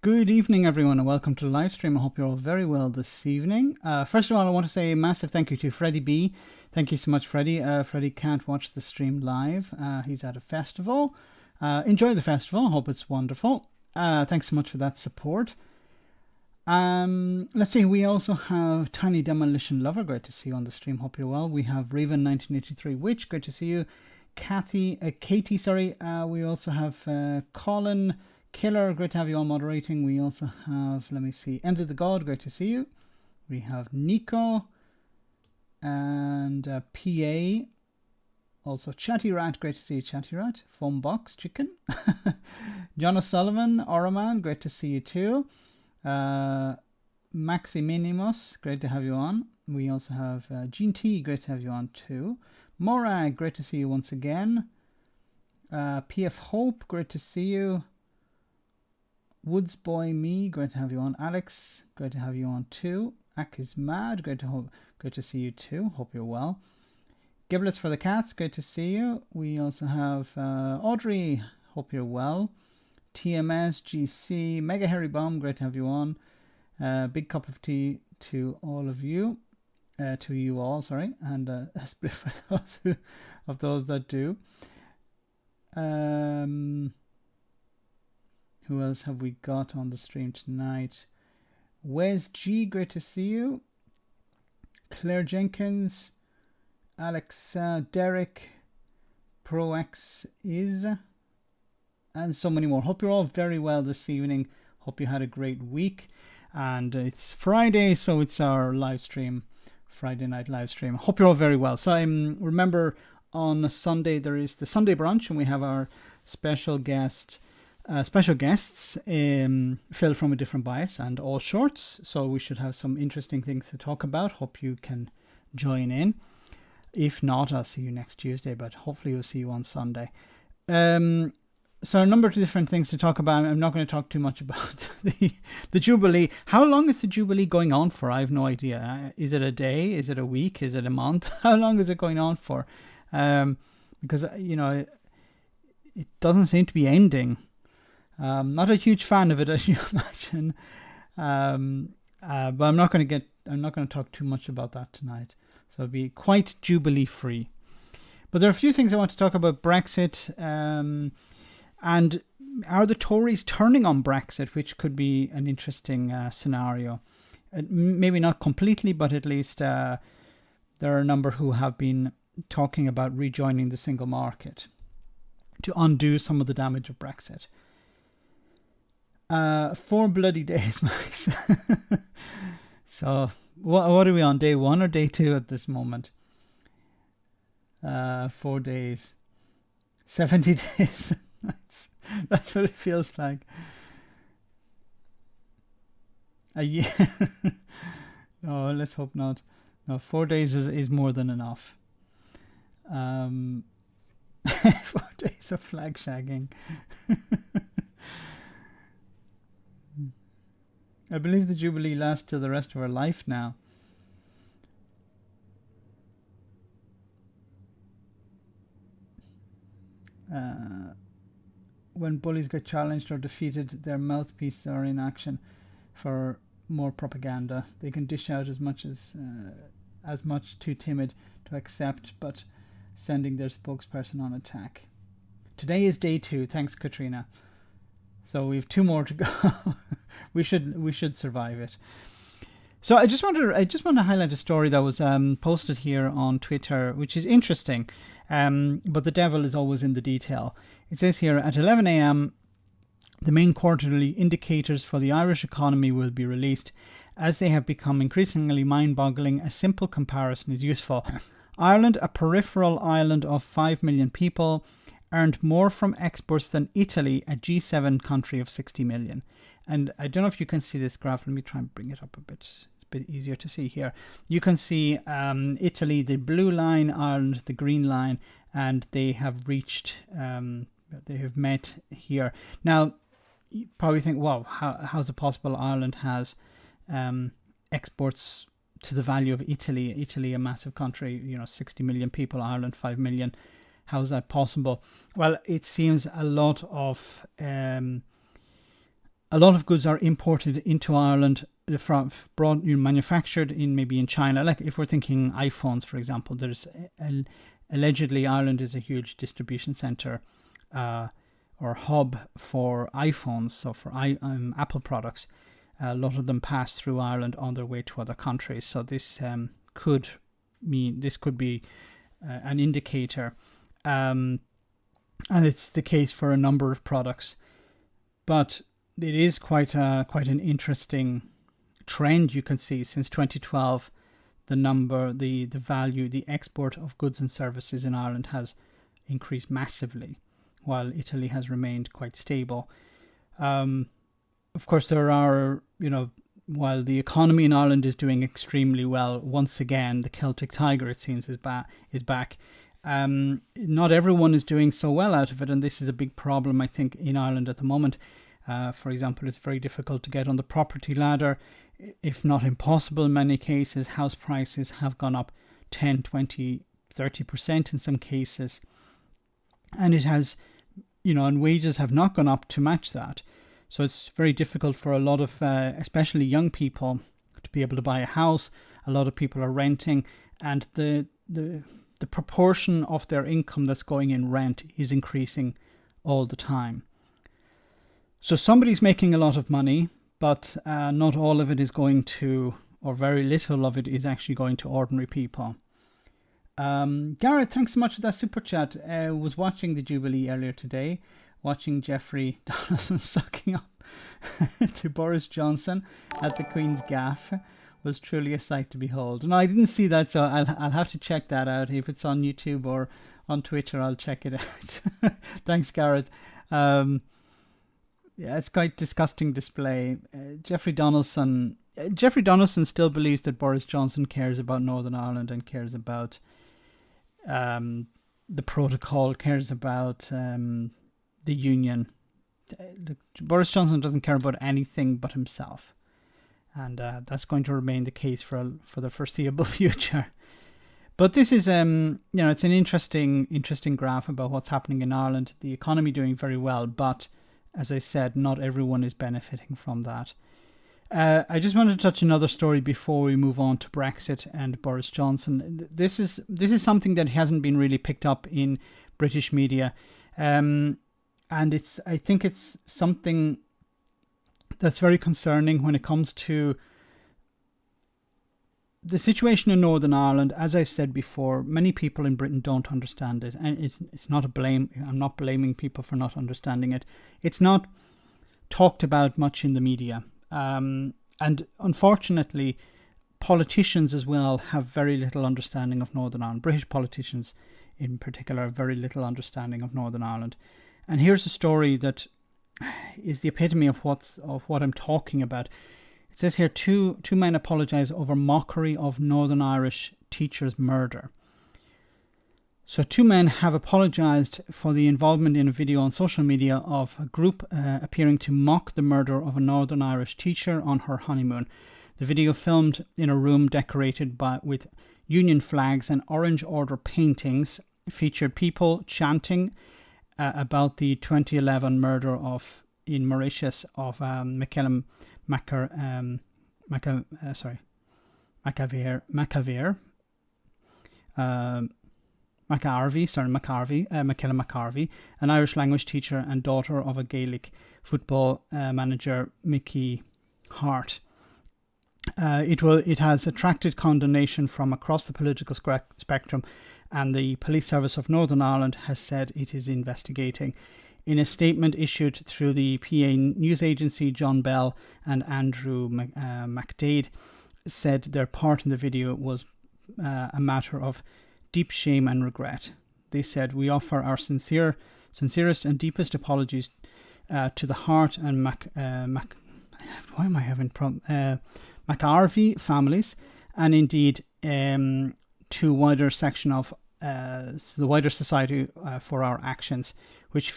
Good evening, everyone, and welcome to Livestream. I hope you're all very well this evening. First of all, I want to say a massive thank you to Freddie B. Thank you so much, Freddie. Freddie can't watch the stream live. He's at a festival. Enjoy the festival. I hope it's wonderful. Thanks so much for that support. Let's see. We also have Tiny Demolition Lover. Great to see you on the stream. Hope you're well. We have Raven 1983 Witch. Great to see you. Katie. Sorry. We also have Colin Killer, great to have you all moderating. We also have, let me see, Enter the God, great to see you. We have Nico and PA. Also Chatty Rat, great to see you, Chatty Rat. Foam Box Chicken. John O'Sullivan, Oraman, great to see you too. Maxi Minimus, great to have you on. We also have Gene T, great to have you on too. Morag, great to see you once again. PF Hope, great to see you. Woods Boy Me, great to have you on. Alex, great to have you on too. Ak is Mad, great to see you too. Hope you're well. Giblets for the Cats, great to see you. We also have Audrey, hope you're well. TMS GC, Mega Hairy Bomb, great to have you on. Big cup of tea to all of you, to you all, sorry, and a split for those of those that do. Who else have we got on the stream tonight? Wes G, great to see you. Claire Jenkins, Alex, Derek, ProX is, and so many more. Hope you're all very well this evening. Hope you had a great week. And it's Friday, so it's our live stream, Friday night live stream. Hope you're all very well. So remember, on a Sunday there is the Sunday brunch, and we have our special guests, Phil from A Different Bias and all shorts. So we should have some interesting things to talk about. Hope you can join in. If not, I'll see you next Tuesday, but hopefully we'll see you on Sunday. So a number of different things to talk about. I'm not going to talk too much about the Jubilee. How long is the Jubilee going on for? I have no idea. Is it a day? Is it a week? Is it a month? How long is it going on for? Because, you know, it doesn't seem to be ending. Not a huge fan of it, as you imagine. But I'm not going to talk too much about that tonight. So it'll be quite Jubilee free. But there are a few things I want to talk about. Brexit, and are the Tories turning on Brexit, which could be an interesting scenario. Maybe not completely, but at least there are a number who have been talking about rejoining the single market to undo some of the damage of Brexit. 4 bloody days, Max. So what are we on, day 1 or day 2 at this moment? 4 days, 70 days. That's what it feels like. A year. No, let's hope not. No, 4 days is more than enough. 4 days of flag shagging. I believe the Jubilee lasts till the rest of our life now. When bullies get challenged or defeated, their mouthpieces are in action for more propaganda. They can dish out as much too timid to accept, but sending their spokesperson on attack. Today is day 2. Thanks, Katrina. So we have 2 more to go. we should survive it. So I just want to highlight a story that was posted here on Twitter, which is interesting. But the devil is always in the detail. It says here, at 11 a.m, the main quarterly indicators for the Irish economy will be released. As they have become increasingly mind-boggling, a simple comparison is useful. Ireland, a peripheral island of 5 million people, earned more from exports than Italy, a G7 country of 60 million. And I don't know if you can see this graph. Let me try and bring it up a bit. It's a bit easier to see here. You can see Italy, the blue line, Ireland, the green line, and they have reached, they have met here. Now, you probably think, wow, how's it possible Ireland has exports to the value of Italy? Italy, a massive country, 60 million people, Ireland, 5 million. How is that possible? Well, it seems a lot of a lot of goods are imported into Ireland from manufactured in China. Like if we're thinking iPhones, for example, there's allegedly Ireland is a huge distribution center or hub for iPhones. So for Apple products, a lot of them pass through Ireland on their way to other countries. So this could be an indicator, and it's the case for a number of products. But it is quite an interesting trend you can see since 2012. The value, the export of goods and services in Ireland has increased massively, while Italy has remained quite stable. Of course, there are, while the economy in Ireland is doing extremely well, once again, the Celtic Tiger, it seems, is back. Not everyone is doing so well out of it, and this is a big problem, I think, in Ireland at the moment. For example, it's very difficult to get on the property ladder, if not impossible in many cases. House prices have gone up 10, 20, 30% in some cases. And it has, and wages have not gone up to match that. So it's very difficult for a lot of, especially young people, to be able to buy a house. A lot of people are renting, and the proportion of their income that's going in rent is increasing all the time. So somebody's making a lot of money, but not all of it is going to, or very little of it is actually going to ordinary people. Gareth, thanks so much for that super chat. I was watching the Jubilee earlier today, watching Jeffrey Donaldson sucking up to Boris Johnson at the Queen's Gaffe was truly a sight to behold. No, I didn't see that, so I'll have to check that out. If it's on YouTube or on Twitter, I'll check it out. Thanks, Gareth. Yeah, it's quite disgusting display. Jeffrey Donaldson still believes that Boris Johnson cares about Northern Ireland and cares about the protocol, cares about the union. Boris Johnson doesn't care about anything but himself, and that's going to remain the case for the foreseeable future. But this is, it's an interesting graph about what's happening in Ireland. The economy doing very well, but as I said, not everyone is benefiting from that. I just wanted to touch another story before we move on to Brexit and Boris Johnson. This is something that hasn't been really picked up in British media, and I think it's something that's very concerning when it comes to the situation in Northern Ireland. As I said before, many people in Britain don't understand it, and it's not a blame. I'm not blaming people for not understanding it. It's not talked about much in the media, and unfortunately, politicians as well have very little understanding of Northern Ireland. British politicians, in particular, have very little understanding of Northern Ireland. And here's a story that is the epitome of what I'm talking about. It says here, two men apologise over mockery of Northern Irish teacher's murder. So 2 men have apologised for the involvement in a video on social media of a group appearing to mock the murder of a Northern Irish teacher on her honeymoon. The video, filmed in a room decorated with Union flags and Orange Order paintings, featured people chanting about the 2011 murder in Mauritius of Michael McAveer, Michaela McCarvey, an Irish language teacher and daughter of a Gaelic football manager, Mickey Hart. It has attracted condemnation from across the political spectrum, and the Police Service of Northern Ireland has said it is investigating. In a statement issued through the PA news agency, John Bell and Andrew McDade said their part in the video was a matter of deep shame and regret. They said, "We offer our sincerest and deepest apologies to the Hart and McArvey families, and indeed to wider section of the wider society for our actions, which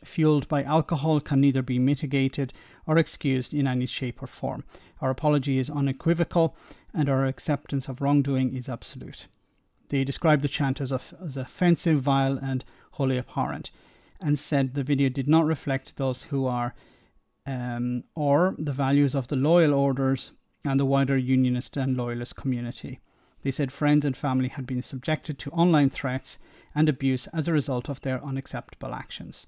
fueled by alcohol can neither be mitigated or excused in any shape or form. Our apology is unequivocal, and our acceptance of wrongdoing is absolute." They described the chant as offensive, vile, and wholly abhorrent, and said the video did not reflect those who are or the values of the loyal orders and the wider unionist and loyalist community. They said friends and family had been subjected to online threats and abuse as a result of their unacceptable actions.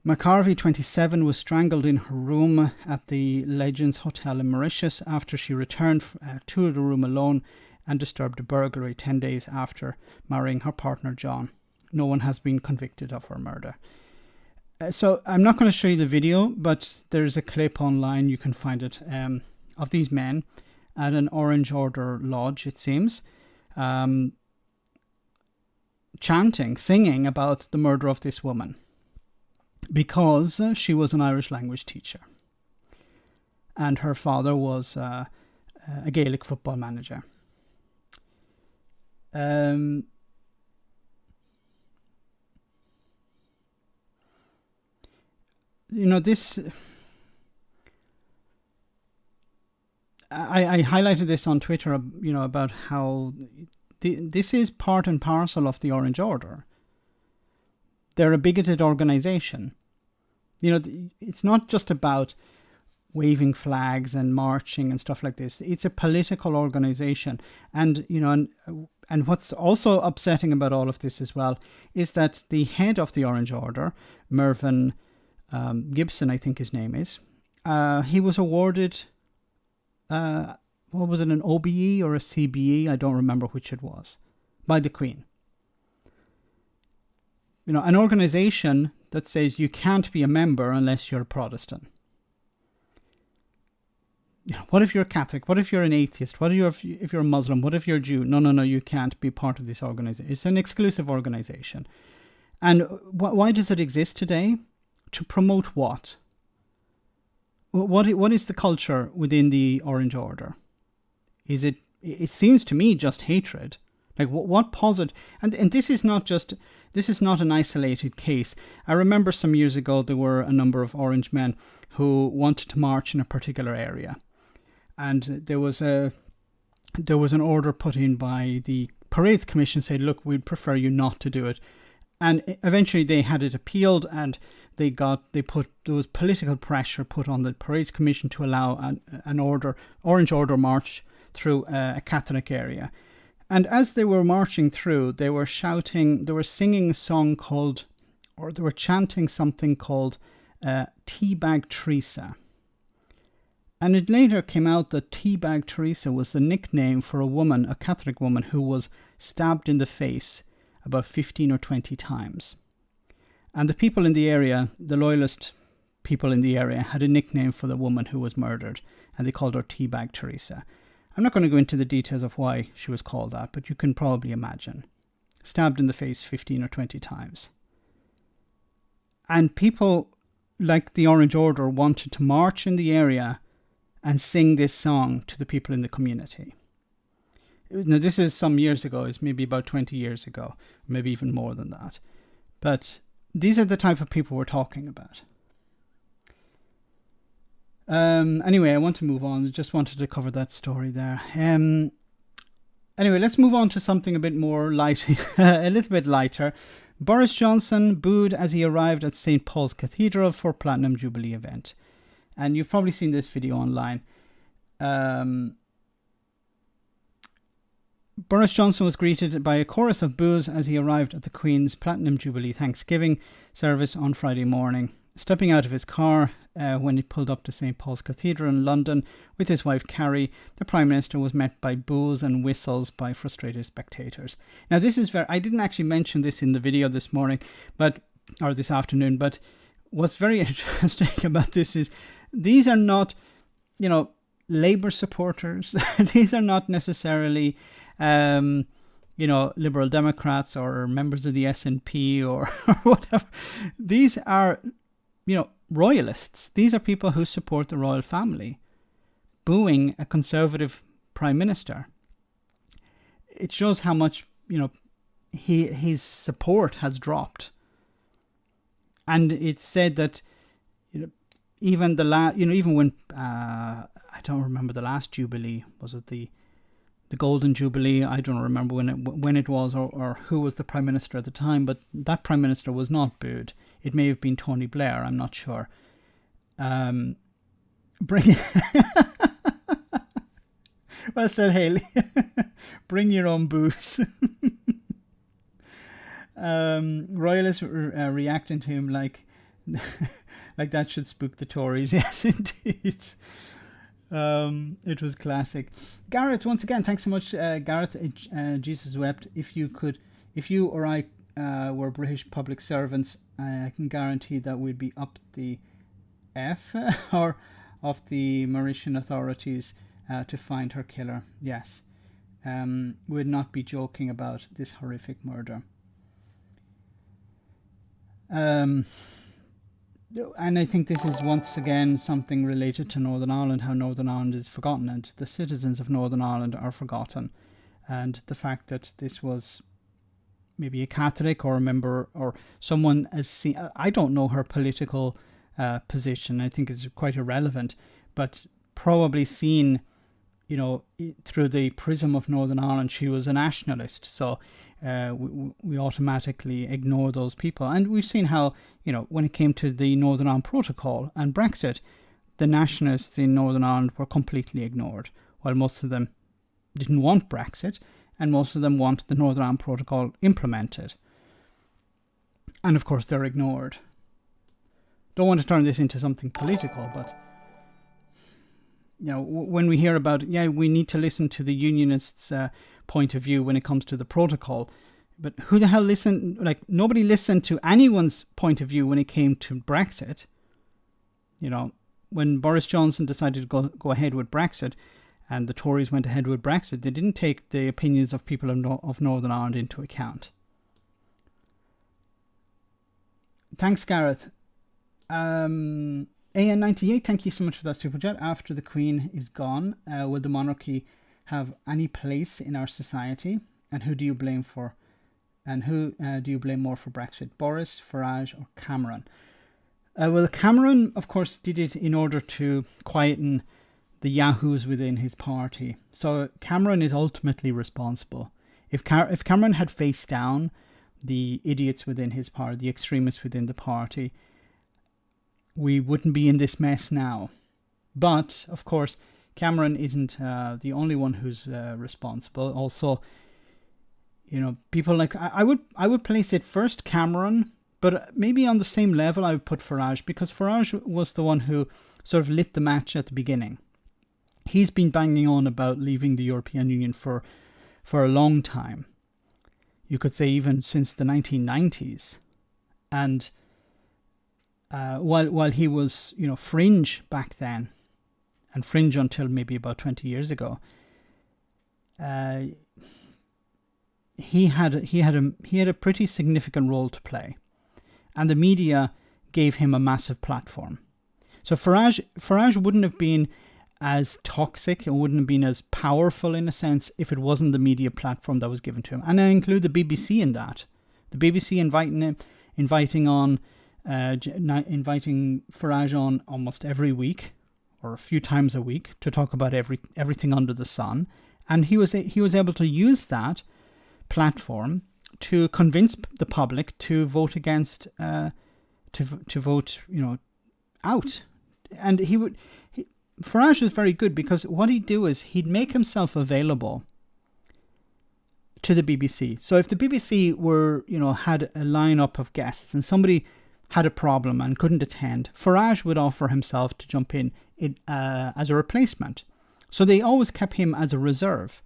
McCarvey, 27, was strangled in her room at the Legends Hotel in Mauritius after she returned to the room alone and disturbed a burglary 10 days after marrying her partner John. No one has been convicted of her murder. So I'm not going to show you the video, but there's a clip online, you can find it, of these men at an Orange Order lodge, it seems, chanting, singing about the murder of this woman because she was an Irish language teacher and her father was a Gaelic football manager. This... I highlighted this on Twitter, about how this is part and parcel of the Orange Order. They're a bigoted organization. It's not just about waving flags and marching and stuff like this. It's a political organization. And, and what's also upsetting about all of this as well is that the head of the Orange Order, Mervyn Gibson, I think his name is, he was awarded... what was it, an OBE or a CBE? I don't remember which it was, by the Queen. An organization that says you can't be a member unless you're a Protestant. What if you're a Catholic? What if you're an atheist? What if you're a Muslim? What if you're a Jew? No, you can't be part of this organization. It's an exclusive organization. And why does it exist today? To promote what? What is the culture within the Orange Order? Is it seems to me just hatred. Like what positive, and this is not an isolated case. I remember some years ago there were a number of Orange men who wanted to march in a particular area, and there was an order put in by the Parades Commission saying, look, we'd prefer you not to do it. And eventually they had it appealed, and there was political pressure put on the Parades Commission to allow an Orange Order march through a Catholic area. And as they were marching through, they were shouting, they were singing a song called, or they were chanting something called Teabag Teresa. And it later came out that Teabag Teresa was the nickname for a woman, a Catholic woman, who was stabbed in the face about 15 or 20 times. And the people in the area, the loyalist people in the area, had a nickname for the woman who was murdered, and they called her Teabag Teresa. I'm not going to go into the details of why she was called that, but you can probably imagine. Stabbed in the face 15 or 20 times. And people like the Orange Order wanted to march in the area and sing this song to the people in the community. Now, this is some years ago. It's maybe about 20 years ago, maybe even more than that. But these are the type of people we're talking about. Anyway, I want to move on. I just wanted to cover that story there. Anyway, let's move on to something a bit more light, a little bit lighter. Boris Johnson booed as he arrived at St. Paul's Cathedral for Platinum Jubilee event. And you've probably seen this video online. Boris Johnson was greeted by a chorus of boos as he arrived at the Queen's Platinum Jubilee Thanksgiving service on Friday morning. Stepping out of his car when he pulled up to St. Paul's Cathedral in London with his wife Carrie, the Prime Minister was met by boos and whistles by frustrated spectators. Now, this is I didn't actually mention this in the video this morning, or this afternoon, but what's very interesting about this is these are not, Labour supporters. These are not necessarily, Liberal Democrats or members of the SNP or whatever. These are, royalists. These are people who support the royal family, booing a Conservative Prime Minister. It shows how much, his support has dropped. And it's said that, even when I don't remember the last Jubilee, was it the Golden Jubilee? I don't remember when it was or who was the Prime Minister at the time, but that Prime Minister was not booed. It may have been Tony Blair, I'm not sure. Bring well said, Haley. Bring your own booze. Royalists reacting to him like that should spook the Tories. Yes, indeed. It was classic. Gareth, once again, thanks so much, Gareth. Jesus wept. If you or I were British public servants, I can guarantee that we'd be up the F or of the Mauritian authorities to find her killer. Yes, we'd not be joking about this horrific murder. And I think this is once again something related to Northern Ireland, how Northern Ireland is forgotten and the citizens of Northern Ireland are forgotten. And the fact that this was maybe a Catholic or a member or someone as seen, I don't know her political position. I think it's quite irrelevant, but probably seen, you know, through the prism of Northern Ireland, she was a nationalist. So we automatically ignore those people. And we've seen how, you know, when it came to the Northern Ireland Protocol and Brexit, the nationalists in Northern Ireland were completely ignored, while most of them didn't want Brexit, and most of them want the Northern Ireland Protocol implemented. And of course, they're ignored. Don't want to turn this into something political, but, you know, when we hear about, yeah, we need to listen to the Unionists' point of view when it comes to the protocol, but who the hell listened? Like, nobody listened to anyone's point of view when it came to Brexit. You know, when Boris Johnson decided to go ahead with Brexit, and the Tories went ahead with Brexit, they didn't take the opinions of people of Northern Ireland into account. Thanks, Gareth. AN98, thank you so much for that super chat. After the Queen is gone, will the monarchy have any place in our society? And who do you blame for? And who do you blame more for Brexit? Boris, Farage, or Cameron? Well, Cameron, of course, did it in order to quieten the yahoos within his party. So Cameron is ultimately responsible. If Cameron had faced down the idiots within his party, the extremists within the party, we wouldn't be in this mess now. But, of course, Cameron isn't the only one who's responsible. Also, you know, people like, I would place it first Cameron, but maybe on the same level I would put Farage, because Farage was the one who sort of lit the match at the beginning. He's been banging on about leaving the European Union for a long time. You could say even since the 1990s. And while he was, you know, fringe back then, and fringe until maybe about 20 years ago, he had a pretty significant role to play, and the media gave him a massive platform. So Farage wouldn't have been as toxic, it wouldn't have been as powerful in a sense if it wasn't the media platform that was given to him. And I include the BBC in that. The BBC inviting Farage on almost every week, or a few times a week, to talk about everything under the sun, and he was able to use that platform to convince the public to vote against, to vote, you know, out. And Farage was very good, because what he'd do is he'd make himself available to the BBC. So if the BBC were, you know, had a lineup of guests and somebody had a problem and couldn't attend, Farage would offer himself to jump in as a replacement. So they always kept him as a reserve.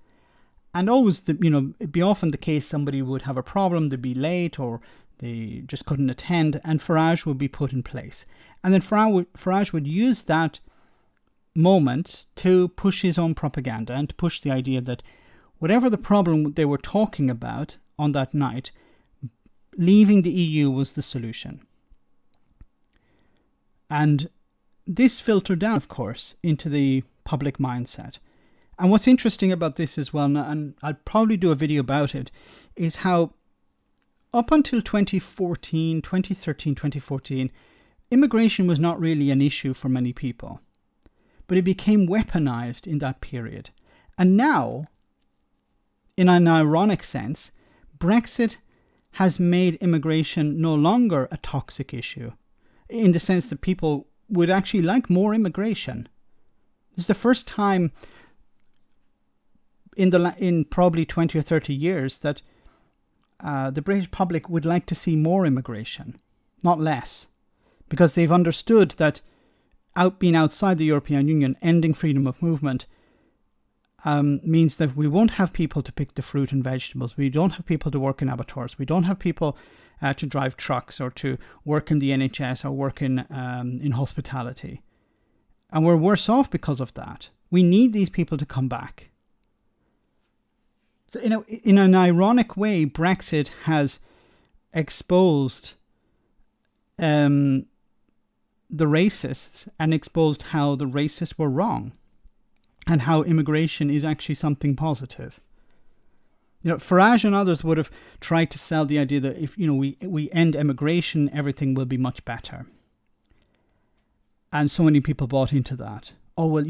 And always, you know, it'd be often the case somebody would have a problem, they'd be late, or they just couldn't attend, and Farage would be put in place. And then Farage would use that moment to push his own propaganda and to push the idea that whatever the problem they were talking about on that night, leaving the EU was the solution. And this filtered down, of course, into the public mindset. And what's interesting about this as well, and I'll probably do a video about it, is how up until 2013, 2014, immigration was not really an issue for many people. But it became weaponized in that period. And now, in an ironic sense, Brexit has made immigration no longer a toxic issue, in the sense that people would actually like more immigration. This is the first time in probably 20 or 30 years that the British public would like to see more immigration, not less, because they've understood that being outside the European Union, ending freedom of movement, means that we won't have people to pick the fruit and vegetables. We don't have people to work in abattoirs. We don't have people to drive trucks or to work in the NHS or work in hospitality. And we're worse off because of that. We need these people to come back. So, in an ironic way, Brexit has exposed the racists and exposed how the racists were wrong and how immigration is actually something positive. Farage and others would have tried to sell the idea that if we end immigration, everything will be much better. And so many people bought into that. Oh, well,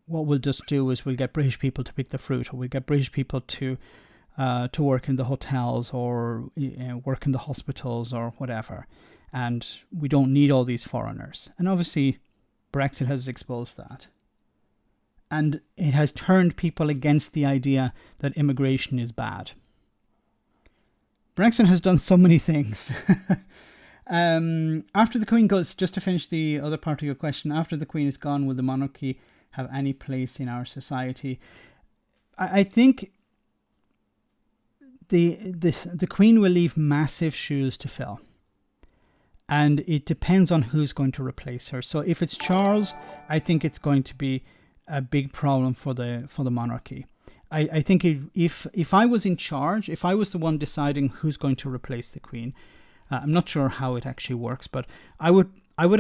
what we'll just do is we'll get British people to pick the fruit, or we'll get British people to work in the hotels or work in the hospitals or whatever. And we don't need all these foreigners. And obviously, Brexit has exposed that. And it has turned people against the idea that immigration is bad. Brexit has done so many things. After the Queen goes, just to finish the other part of your question, after the Queen is gone, will the monarchy have any place in our society? I think the Queen will leave massive shoes to fill. And it depends on who's going to replace her. So if it's Charles, I think it's going to be a big problem for the monarchy. I think if I was in charge, if I was the one deciding who's going to replace the Queen, I'm not sure how it actually works, but I would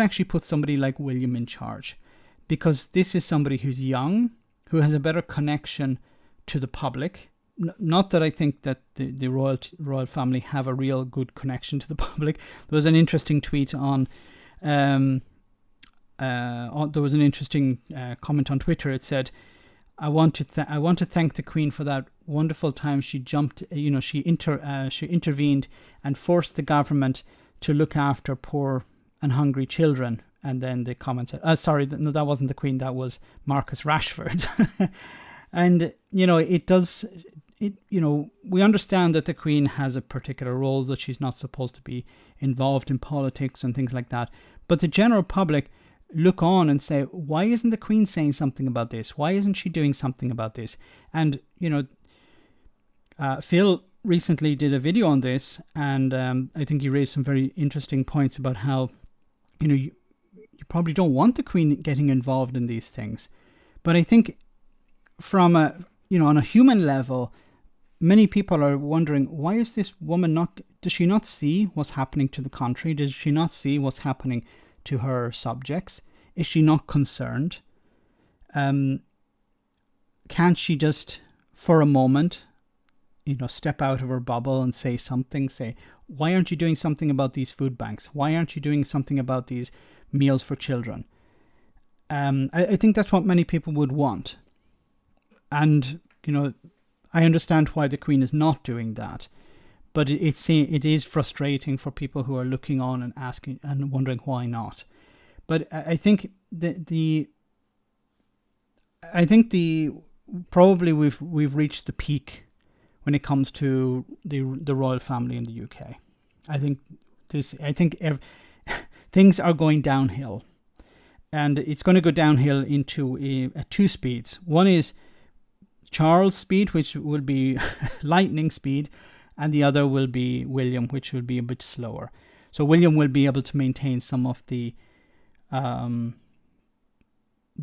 actually put somebody like William in charge, because this is somebody who's young, who has a better connection to the public. Not that I think that the royal family have a real good connection to the public. There was an interesting tweet on. There was an interesting comment on Twitter. It said, "I want to thank the Queen for that wonderful time she jumped. She intervened and forced the government to look after poor and hungry children." And then the comment said, "Sorry, no, that wasn't the Queen. That was Marcus Rashford." And it does. We understand that the Queen has a particular role, that she's not supposed to be involved in politics and things like that. But the general public look on and say, why isn't the Queen saying something about this? Why isn't she doing something about this? And, Phil recently did a video on this, and I think he raised some very interesting points about how, you probably don't want the Queen getting involved in these things. But I think from on a human level, many people are wondering, why is this woman does she not see what's happening to the country? Does she not see what's happening to her subjects? Is she not concerned? Can't she just, for a moment, step out of her bubble and say something? Say, why aren't you doing something about these food banks? Why aren't you doing something about these meals for children? I think that's what many people would want. And, I understand why the Queen is not doing that. But it is frustrating for people who are looking on and asking and wondering why not. But I think probably we've reached the peak when it comes to the royal family in the UK. I think things are going downhill, and it's going to go downhill into two speeds. One is Charles' speed, which will be lightning speed, and the other will be William, which will be a bit slower. So William will be able to maintain some of the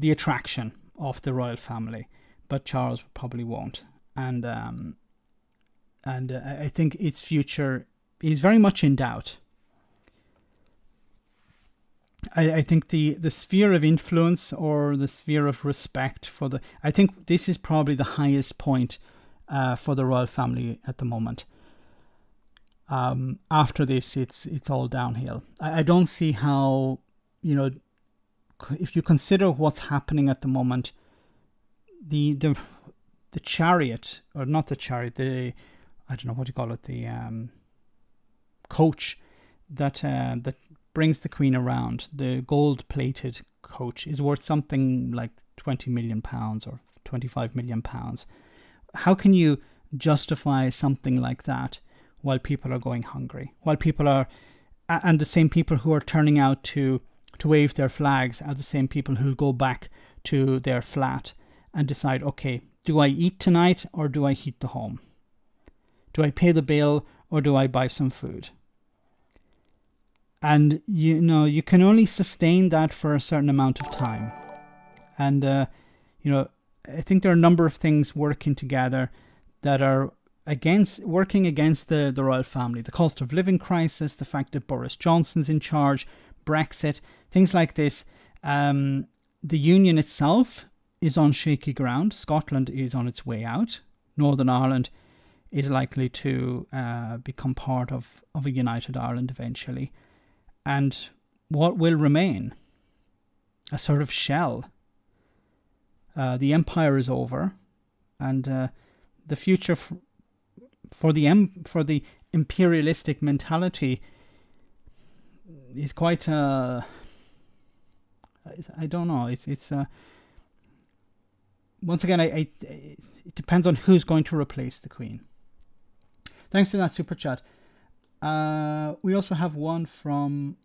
attraction of the royal family, but Charles probably won't. And I think its future is very much in doubt. I think the sphere of influence, or the sphere of respect I think this is probably the highest point for the royal family at the moment. After this, it's all downhill. I don't see how, if you consider what's happening at the moment, the chariot, or not the chariot, I don't know what you call it, the coach that brings the Queen around, the gold-plated coach, is worth something like £20 million or £25 million. How can you justify something like that while people are going hungry? While people are, and the same people who are turning out to wave their flags are the same people who'll go back to their flat and decide, okay, do I eat tonight or do I heat the home? Do I pay the bill or do I buy some food? And you can only sustain that for a certain amount of time. And I think there are a number of things working together that are working against the royal family. The cost of living crisis, the fact that Boris Johnson's in charge, Brexit, things like this. The union itself is on shaky ground. Scotland is on its way out. Northern Ireland is likely to become part of a united Ireland eventually. And what will remain? A sort of shell. The empire is over, and the future for the imperialistic mentality is quite. I don't know. It's once again. It depends on who's going to replace the Queen. Thanks to that super chat. We also have one from.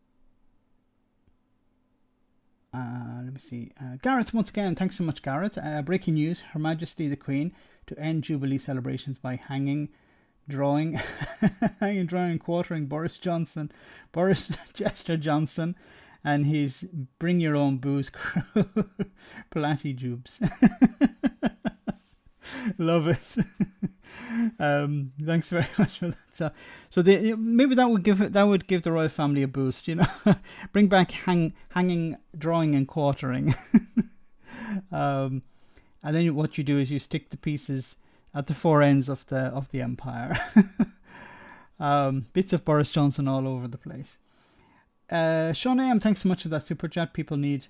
Let me see. Gareth, once again, thanks so much, Gareth. Breaking news: Her Majesty the Queen to end Jubilee celebrations by hanging, drawing, and quartering Boris Chester Johnson, and his bring your own booze crew, Pilati Jubes. Love it. Thanks very much for that. So maybe that would give the royal family a boost. Bring back hanging, drawing, and quartering. And then what you do is you stick the pieces at the four ends of the empire. Bits of Boris Johnson all over the place. Sean A.M., thanks so much for that super chat. People need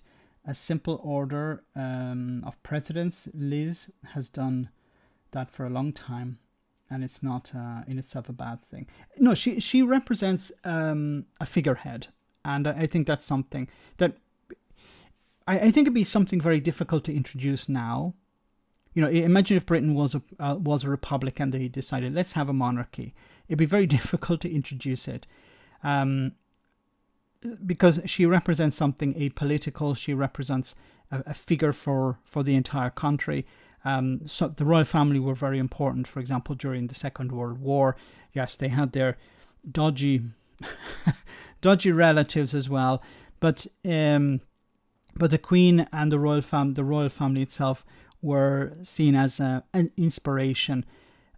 a simple order of precedence. Liz has done that for a long time, and it's not in itself a bad thing. No, she represents a figurehead, and I think that's something that I think it'd be something very difficult to introduce now. Imagine if Britain was a republic and they decided, let's have a monarchy. It'd be very difficult to introduce it. Because she represents something apolitical. She represents a figure for the entire country. So the royal family were very important, for example, during the Second World War. Yes, they had their dodgy relatives as well. But the Queen and the royal family itself were seen as an inspiration.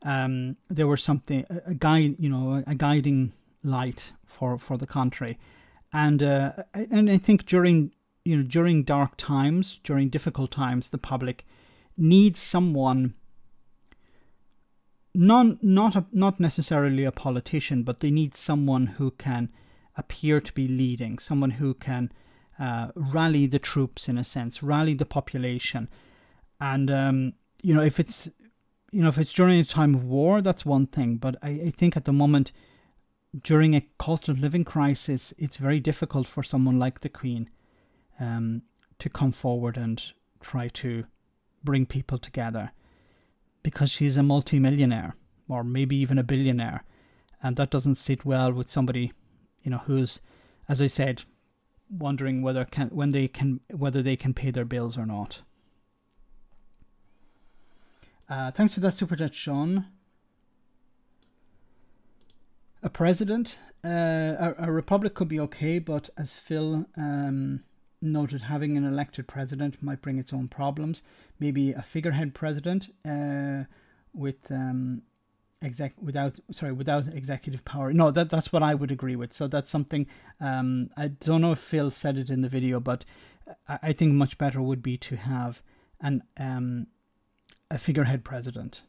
They were a guiding light for the country. And I think during dark times, during difficult times, the public needs someone, not necessarily a politician, but they need someone who can appear to be leading, someone who can rally the troops, in a sense, rally the population. And if it's during a time of war, that's one thing. But I think at the moment, during a cost of living crisis, it's very difficult for someone like the Queen to come forward and try to bring people together, because she's a multi-millionaire or maybe even a billionaire, and that doesn't sit well with somebody who's, as I said, wondering whether they can pay their bills or not. Thanks for that super chat, Sean. A president, a republic could be okay, but as Phil noted, having an elected president might bring its own problems. Maybe a figurehead president without executive power. No, that's what I would agree with. So that's something. I don't know if Phil said it in the video, but I think much better would be to have a figurehead president.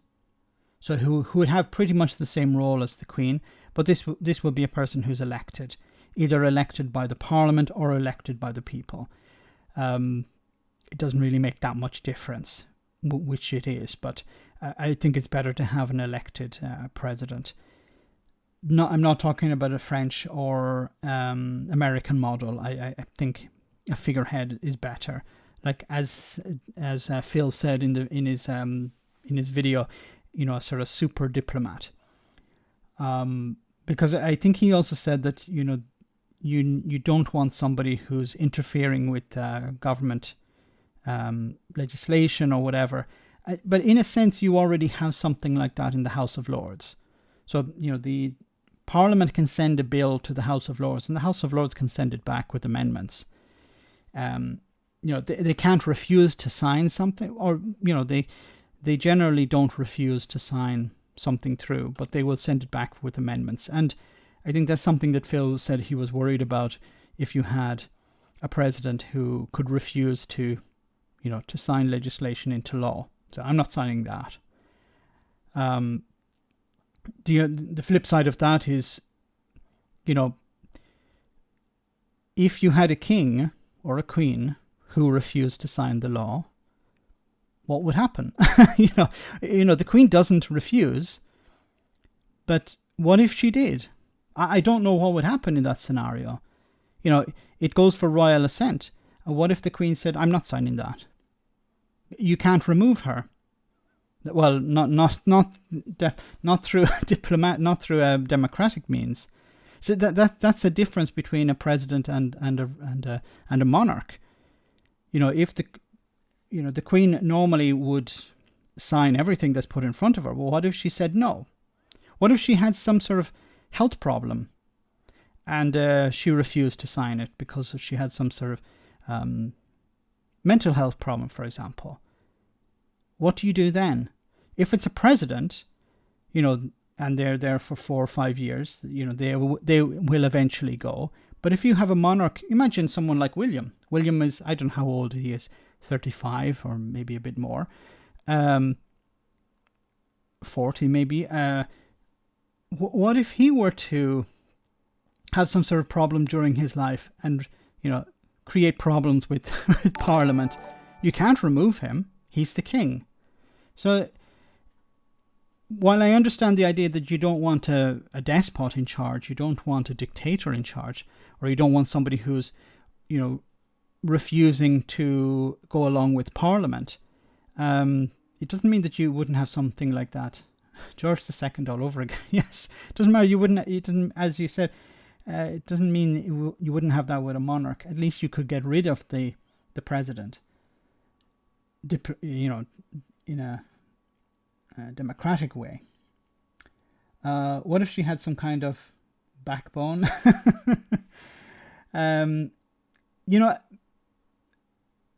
So who would have pretty much the same role as the Queen, but this would be a person who's elected, either elected by the Parliament or elected by the people. It doesn't really make that much difference which it is, but I think it's better to have an elected president. I'm not talking about a French or American model. I think a figurehead is better. Like as Phil said in his video, a sort of super diplomat. Because I think he also said that you don't want somebody who's interfering with government legislation or whatever. But in a sense, you already have something like that in the House of Lords. So the Parliament can send a bill to the House of Lords, and the House of Lords can send it back with amendments. They can't refuse to sign something, or they generally don't refuse to sign something through, but they will send it back with amendments. And I think that's something that Phil said he was worried about if you had a president who could refuse to sign legislation into law. So I'm not signing that. The flip side of that is, if you had a king or a queen who refused to sign the law, what would happen? The queen doesn't refuse, but what if she did? I don't know what would happen in that scenario. It goes for royal assent. What if the queen said, "I'm not signing that"? You can't remove her. Well, not through not through a democratic means. So that's a difference between a president and a monarch. If the queen normally would sign everything that's put in front of her. Well, what if she said no? What if she had some sort of health problem and she refused to sign it because she had some sort of mental health problem, for example? What do you do then? If it's a president, and they're there for 4 or 5 years, they will eventually go. But if you have a monarch, imagine someone like William. William is, I don't know how old he is, 35 or maybe a bit more, 40 maybe. What if he were to have some sort of problem during his life and, create problems with Parliament? You can't remove him. He's the king. So while I understand the idea that you don't want a despot in charge, you don't want a dictator in charge, or you don't want somebody who's, refusing to go along with Parliament, it doesn't mean that you wouldn't have something like that. George II all over again. Yes, it doesn't matter. It doesn't, as you said, it doesn't mean you wouldn't have that with a monarch. At least you could get rid of the president, in a democratic way. What if she had some kind of backbone?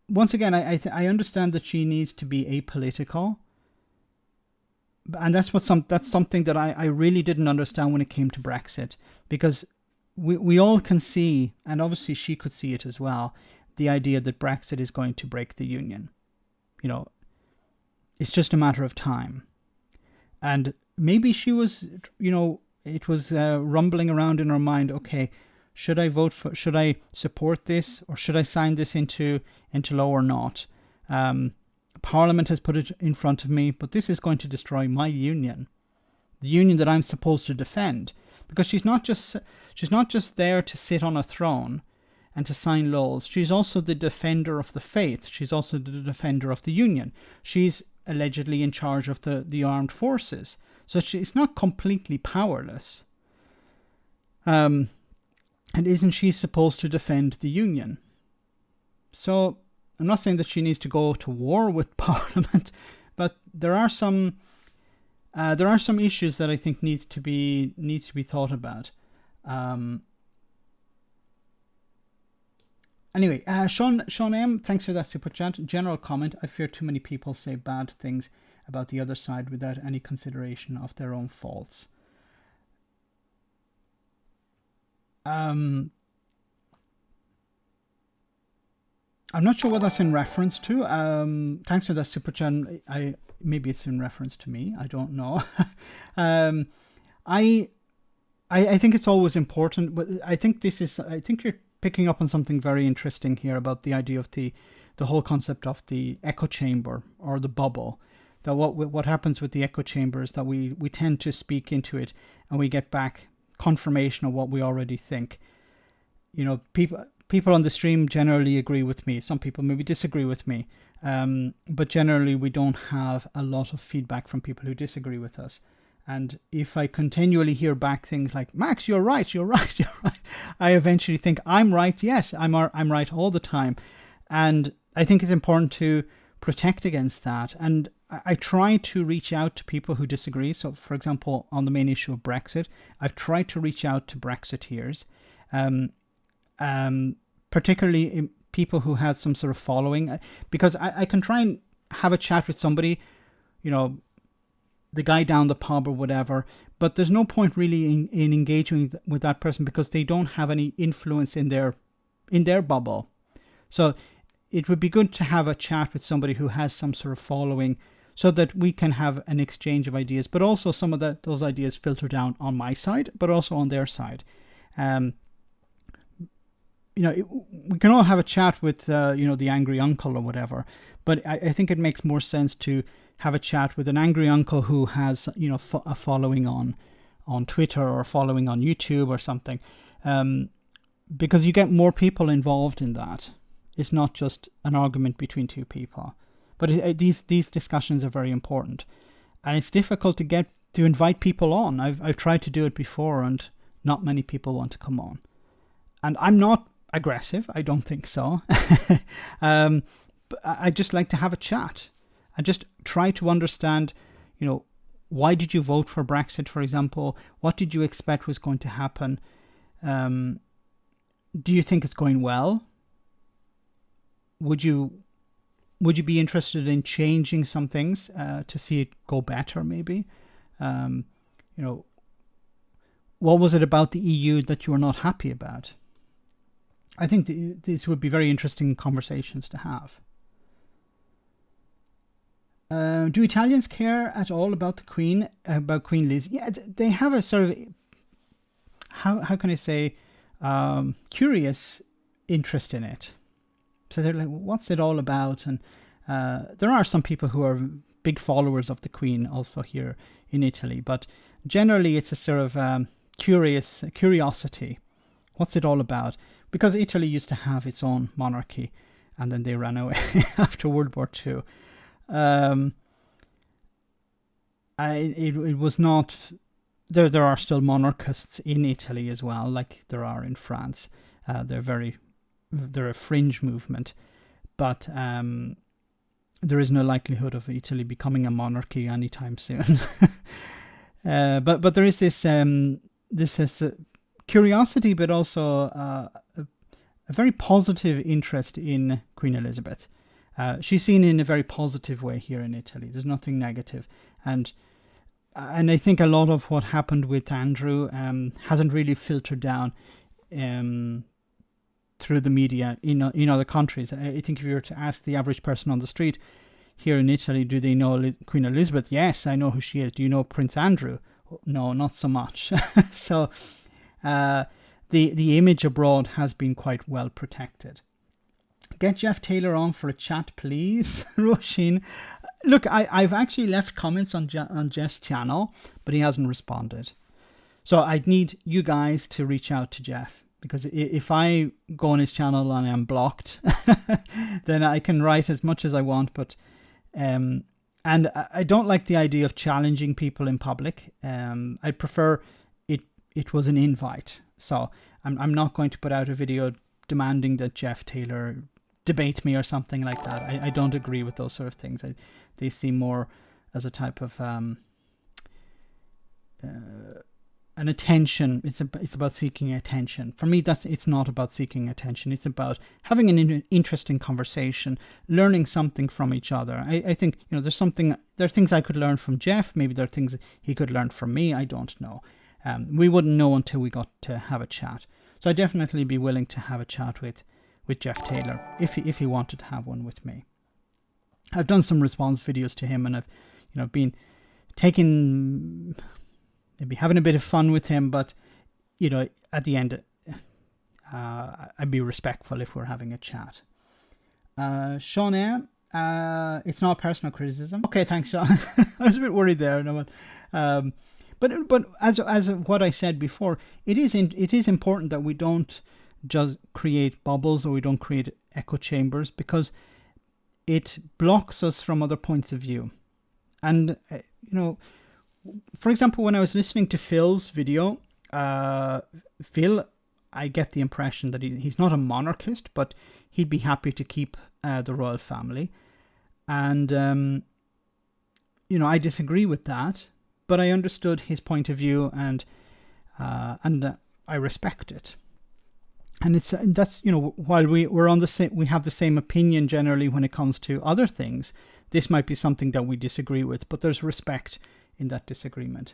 Once again, I understand that she needs to be apolitical, and that's something that I really didn't understand when it came to Brexit, because we all can see, and obviously she could see it as well, the idea that Brexit is going to break the union. It's just a matter of time. And maybe she was, it was rumbling around in her mind, okay, should I support this, or should I sign this into law or not? Parliament has put it in front of me, but this is going to destroy my union, the union that I'm supposed to defend. Because she's not just there to sit on a throne and to sign laws. She's also the defender of the faith. She's also the defender of the union. She's allegedly in charge of the armed forces. So she's not completely powerless. And isn't she supposed to defend the union? So I'm not saying that she needs to go to war with Parliament, but there are some issues that I think need to be thought about. Anyway, Sean M, thanks for that super chat. General comment: I fear too many people say bad things about the other side without any consideration of their own faults. I'm not sure what that's in reference to. Thanks for that super chat. Maybe it's in reference to me. I don't know. I think it's always important, but I think you're picking up on something very interesting here about the idea of the whole concept of the echo chamber or the bubble. That what happens with the echo chamber is that we tend to speak into it and we get back confirmation of what we already think. You know, people on the stream generally agree with me. Some people maybe disagree with me. But generally we don't have a lot of feedback from people who disagree with us. And if I continually hear back things like, Max, you're right, you're right, you're right, I eventually think I'm right. Yes, I'm right all the time. And I think it's important to protect against that. And I try to reach out to people who disagree. So, for example, on the main issue of Brexit, I've tried to reach out to Brexiteers, particularly people who have some sort of following, because I can try and have a chat with somebody, you know, the guy down the pub or whatever, but there's no point really in engaging with that person because they don't have any influence in their bubble. So it would be good to have a chat with somebody who has some sort of following so that we can have an exchange of ideas, but also some of those ideas filter down on my side, but also on their side. You know, we can all have a chat with, you know, the angry uncle or whatever, but I think it makes more sense to have a chat with an angry uncle who has, you know, a following on Twitter or following on YouTube or something, because you get more people involved in that. It's not just an argument between two people. But these discussions are very important, and it's difficult to invite people on. I've tried to do it before, and not many people want to come on. And I'm not aggressive. I don't think so. But I just like to have a chat and just try to understand, you know, why did you vote for Brexit, for example? What did you expect was going to happen? Do you think it's going well? Would you be interested in changing some things to see it go better, maybe? You know, what was it about the EU that you were not happy about? I think these would be very interesting conversations to have. Do Italians care at all about the Queen, about Queen Liz? Yeah, they have a sort of, how can I say, curious interest in it. So they're like, what's it all about? And there are some people who are big followers of the Queen also here in Italy, but generally it's a sort of curiosity. What's it all about? Because Italy used to have its own monarchy, and then they ran away after World War II. It was not. There are still monarchists in Italy as well, like there are in France. They're a fringe movement, but there is no likelihood of Italy becoming a monarchy anytime soon. But there is this curiosity, but also a very positive interest in Queen Elizabeth. She's seen in a very positive way here in Italy. There's nothing negative, and I think a lot of what happened with Andrew hasn't really filtered down through the media in other countries. I think if you were to ask the average person on the street here in Italy, do they know Queen Elizabeth? Yes, I know who she is. Do you know Prince Andrew? No, not so much. So the image abroad has been quite well protected. Get Jeff Taylor on for a chat, please, Roisin. Look, I've actually left comments on Jeff's channel, but he hasn't responded. So I'd need you guys to reach out to Jeff, because if I go on his channel and I'm blocked, then I can write as much as I want, but and I don't like the idea of challenging people in public. I prefer it was an invite. So I'm not going to put out a video demanding that Jeff Taylor debate me or something like that. I don't agree with those sort of things. They seem more as a type of an attention. It's about seeking attention. For me, it's not about seeking attention. It's about having an interesting conversation, learning something from each other. I think, you know, there are things I could learn from Jeff. Maybe there are things he could learn from me. I don't know. We wouldn't know until we got to have a chat. So I'd definitely be willing to have a chat with Jeff Taylor if he wanted to have one with me. I've done some response videos to him, and I've, you know, been taking, maybe having a bit of fun with him, but, you know, at the end, I'd be respectful if we're having a chat. Sean, it's not personal criticism. Okay, thanks, Sean. I was a bit worried there. No, But as what I said before, it is important that we don't just create bubbles, or we don't create echo chambers, because it blocks us from other points of view. And for example, when I was listening to Phil's video, Phil, I get the impression that he's not a monarchist, but he'd be happy to keep the royal family. And, I disagree with that, but I understood his point of view, and I respect it. And that's while we're on the same, we have the same opinion generally when it comes to other things. This might be something that we disagree with, but there's respect in that disagreement.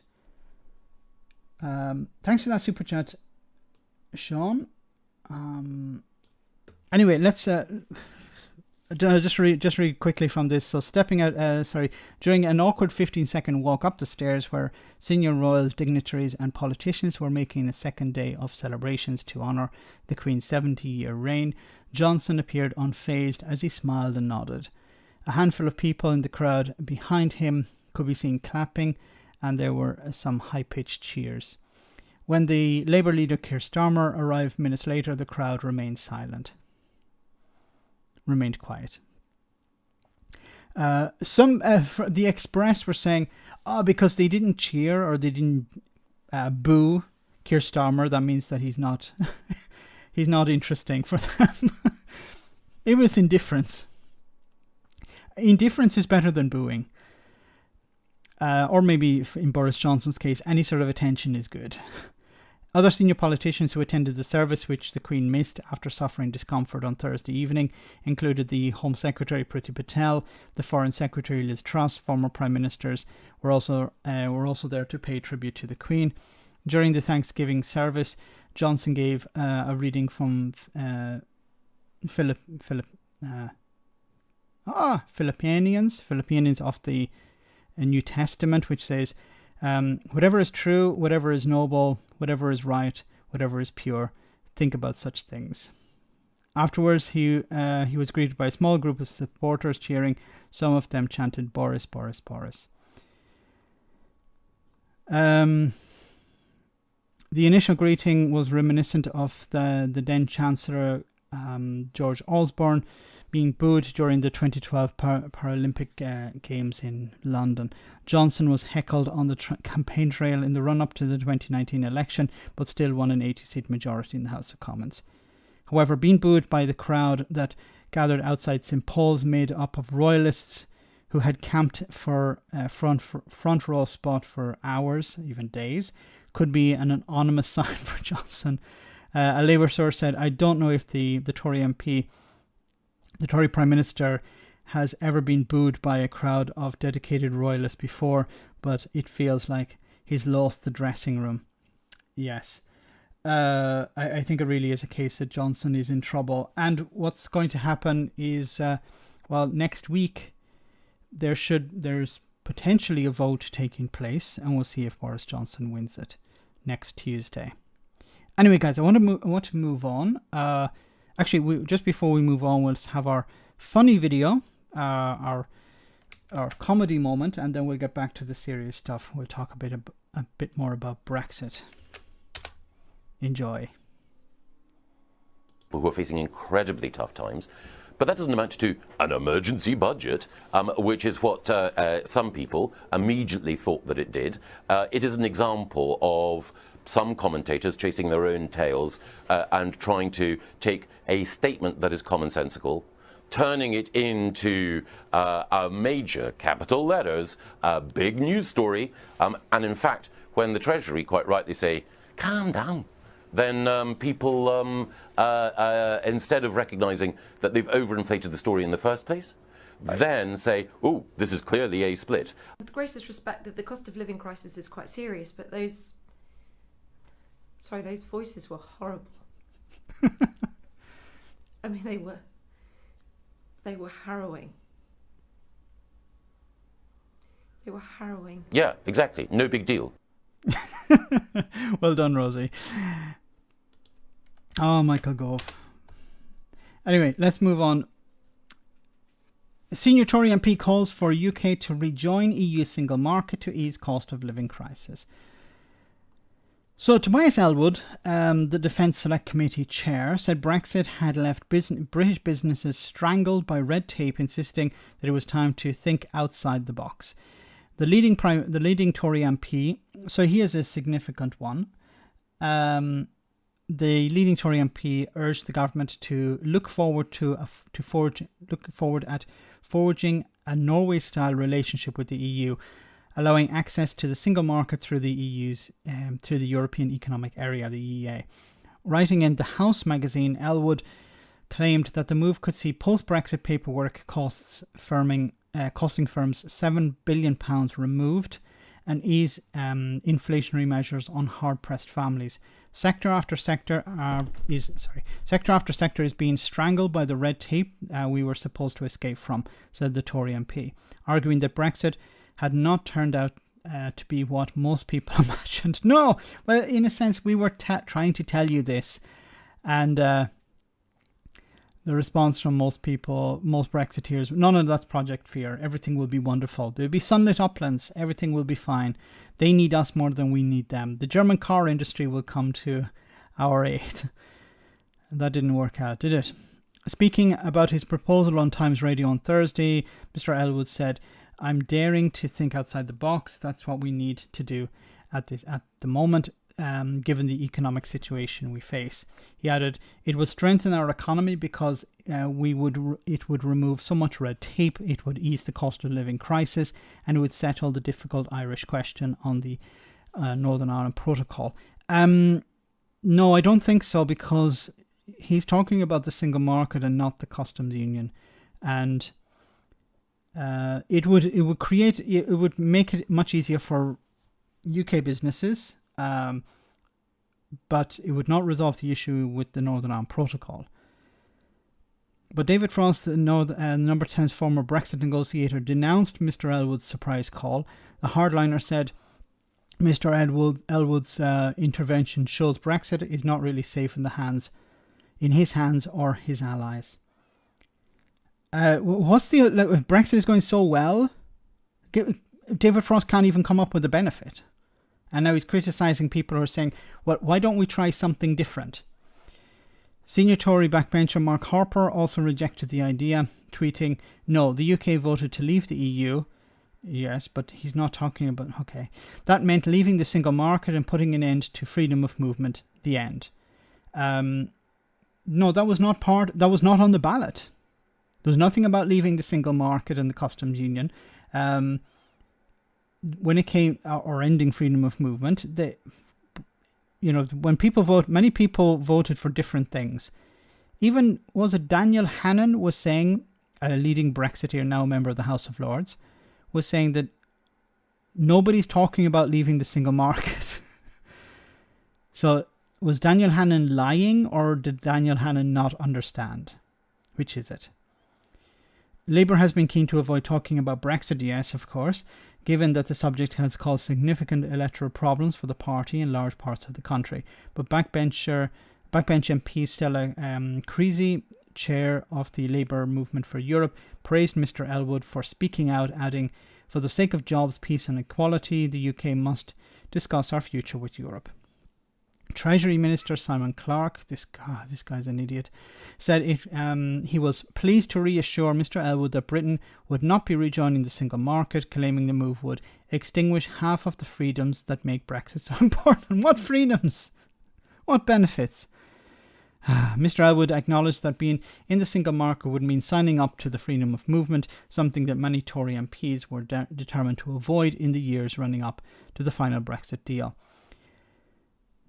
Thanks for that super chat, Sean. Anyway, let's just read quickly from this. So stepping out, during an awkward 15-second walk up the stairs where senior royal dignitaries and politicians were making a second day of celebrations to honour the Queen's 70-year reign, Johnson appeared unfazed as he smiled and nodded. A handful of people in the crowd behind him could be seen clapping, and there were some high-pitched cheers. When the Labour leader Keir Starmer arrived minutes later, the crowd remained quiet. Some the Express were saying, because they didn't cheer or they didn't boo Keir Starmer, that means that he's not he's not interesting for them. It was indifference. Indifference is better than booing. Or maybe in Boris Johnson's case, any sort of attention is good. Other senior politicians who attended the service, which the Queen missed after suffering discomfort on Thursday evening, included the Home Secretary Priti Patel, the Foreign Secretary Liz Truss. Former Prime Ministers were also there to pay tribute to the Queen. During the Thanksgiving service, Johnson gave a reading from Philippians of the New Testament, which says, whatever is true, whatever is noble, whatever is right, whatever is pure, think about such things. Afterwards, he was greeted by a small group of supporters cheering. Some of them chanted, "Boris, Boris, Boris." The initial greeting was reminiscent of the then Chancellor George Osborne being booed during the 2012 Paralympic Games in London. Johnson was heckled on the campaign trail in the run-up to the 2019 election, but still won an 80-seat majority in the House of Commons. However, being booed by the crowd that gathered outside St Paul's, made up of royalists who had camped for a front row spot for hours, even days, could be an anonymous sign for Johnson. A Labour source said, "I don't know if the Tory MP, the Tory Prime Minister, has ever been booed by a crowd of dedicated royalists before, but it feels like he's lost the dressing room." Yes. I think it really is a case that Johnson is in trouble. And what's going to happen is, next week there's potentially a vote taking place, and we'll see if Boris Johnson wins it next Tuesday. Anyway, guys, I want to move on. Just before we move on, we'll have our funny video, our comedy moment, and then we'll get back to the serious stuff. We'll talk a bit more about Brexit. Enjoy. Who are facing incredibly tough times, but that doesn't amount to an emergency budget, which is what some people immediately thought that it did. It is an example of some commentators chasing their own tails and trying to take a statement that is commonsensical, turning it into a major capital letters, a big news story, and in fact, when the Treasury quite rightly say, calm down, then people, instead of recognising that they've overinflated the story in the first place, then say, oh, this is clearly a split. With the greatest respect, that the cost of living crisis is quite serious, but those voices were horrible. I mean, they were harrowing. They were harrowing. Yeah, exactly. No big deal. Well done, Rosie. Oh, Michael Gove. Anyway, let's move on. A senior Tory MP calls for UK to rejoin EU single market to ease cost of living crisis. So Tobias Ellwood, the Defence Select Committee chair, said Brexit had left British businesses strangled by red tape, insisting that it was time to think outside the box. The leading Tory MP, so he is a significant one. The leading Tory MP urged the government to look forward at forging a Norway-style relationship with the EU, allowing access to the single market through the European Economic Area, the EEA. Writing in The House magazine, Ellwood claimed that the move could see post-Brexit paperwork costing firms £7 billion removed and ease inflationary measures on hard-pressed families. Sector after sector is being strangled by the red tape we were supposed to escape from, said the Tory MP, arguing that Brexit had not turned out to be what most people imagined. No, well, in a sense, we were trying to tell you this, and the response from most people, most Brexiteers, none of that's Project Fear. Everything will be wonderful. There'll be sunlit uplands. Everything will be fine. They need us more than we need them. The German car industry will come to our aid. That didn't work out, did it? Speaking about his proposal on Times Radio on Thursday, Mr. Ellwood said, "I'm daring to think outside the box. That's what we need to do at the moment, given the economic situation we face." He added, "It would strengthen our economy because it would remove so much red tape, it would ease the cost of living crisis, and it would settle the difficult Irish question on the Northern Ireland Protocol." No, I don't think so, because he's talking about the single market and not the customs union, and it would make it much easier for UK businesses, but it would not resolve the issue with the Northern Ireland Protocol. But David Frost, Number 10's former Brexit negotiator, denounced Mr. Ellwood's surprise call. The hardliner said Mr. Ellwood's intervention shows Brexit is not really safe in his hands or his allies. Brexit is going so well, David Frost can't even come up with a benefit. And now he's criticising people who are saying, well, why don't we try something different? Senior Tory backbencher Mark Harper also rejected the idea, tweeting, "No, the UK voted to leave the EU." Yes, but he's not talking about, okay. "That meant leaving the single market and putting an end to freedom of movement. The end." No, that was not on the ballot. There was nothing about leaving the single market and the customs union. When it came, or ending freedom of movement, when people vote, many people voted for different things. Even, was it Daniel Hannan was saying, a leading Brexiteer, now a member of the House of Lords, was saying that nobody's talking about leaving the single market. So, was Daniel Hannan lying, or did Daniel Hannan not understand? Which is it? Labour has been keen to avoid talking about Brexit, yes, of course, given that the subject has caused significant electoral problems for the party in large parts of the country. But backbench MP Stella Creasy, chair of the Labour Movement for Europe, praised Mr. Ellwood for speaking out, adding, "For the sake of jobs, peace and equality, the UK must discuss our future with Europe." Treasury Minister Simon Clarke, this guy's an idiot, said he was pleased to reassure Mr. Ellwood that Britain would not be rejoining the single market, claiming the move would extinguish half of the freedoms that make Brexit so important. What freedoms? What benefits? Mr. Ellwood acknowledged that being in the single market would mean signing up to the freedom of movement, something that many Tory MPs were determined to avoid in the years running up to the final Brexit deal.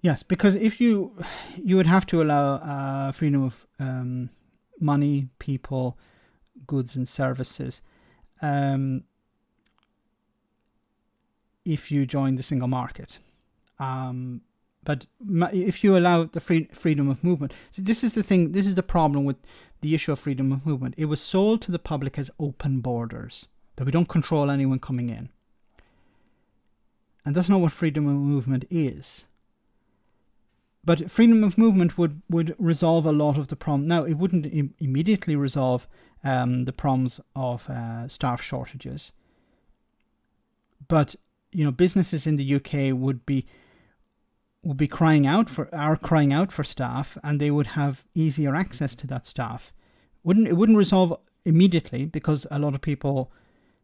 Yes, because if you would have to allow freedom of money, people, goods and services if you join the single market. But if you allow the freedom of movement, so this is the thing, this is the problem with the issue of freedom of movement. It was sold to the public as open borders, that we don't control anyone coming in. And that's not what freedom of movement is. But freedom of movement would resolve a lot of the problem. Now, it wouldn't immediately resolve the problems of staff shortages. But, businesses in the UK would would be are crying out for staff, and they would have easier access to that staff. It wouldn't resolve immediately, because a lot of people,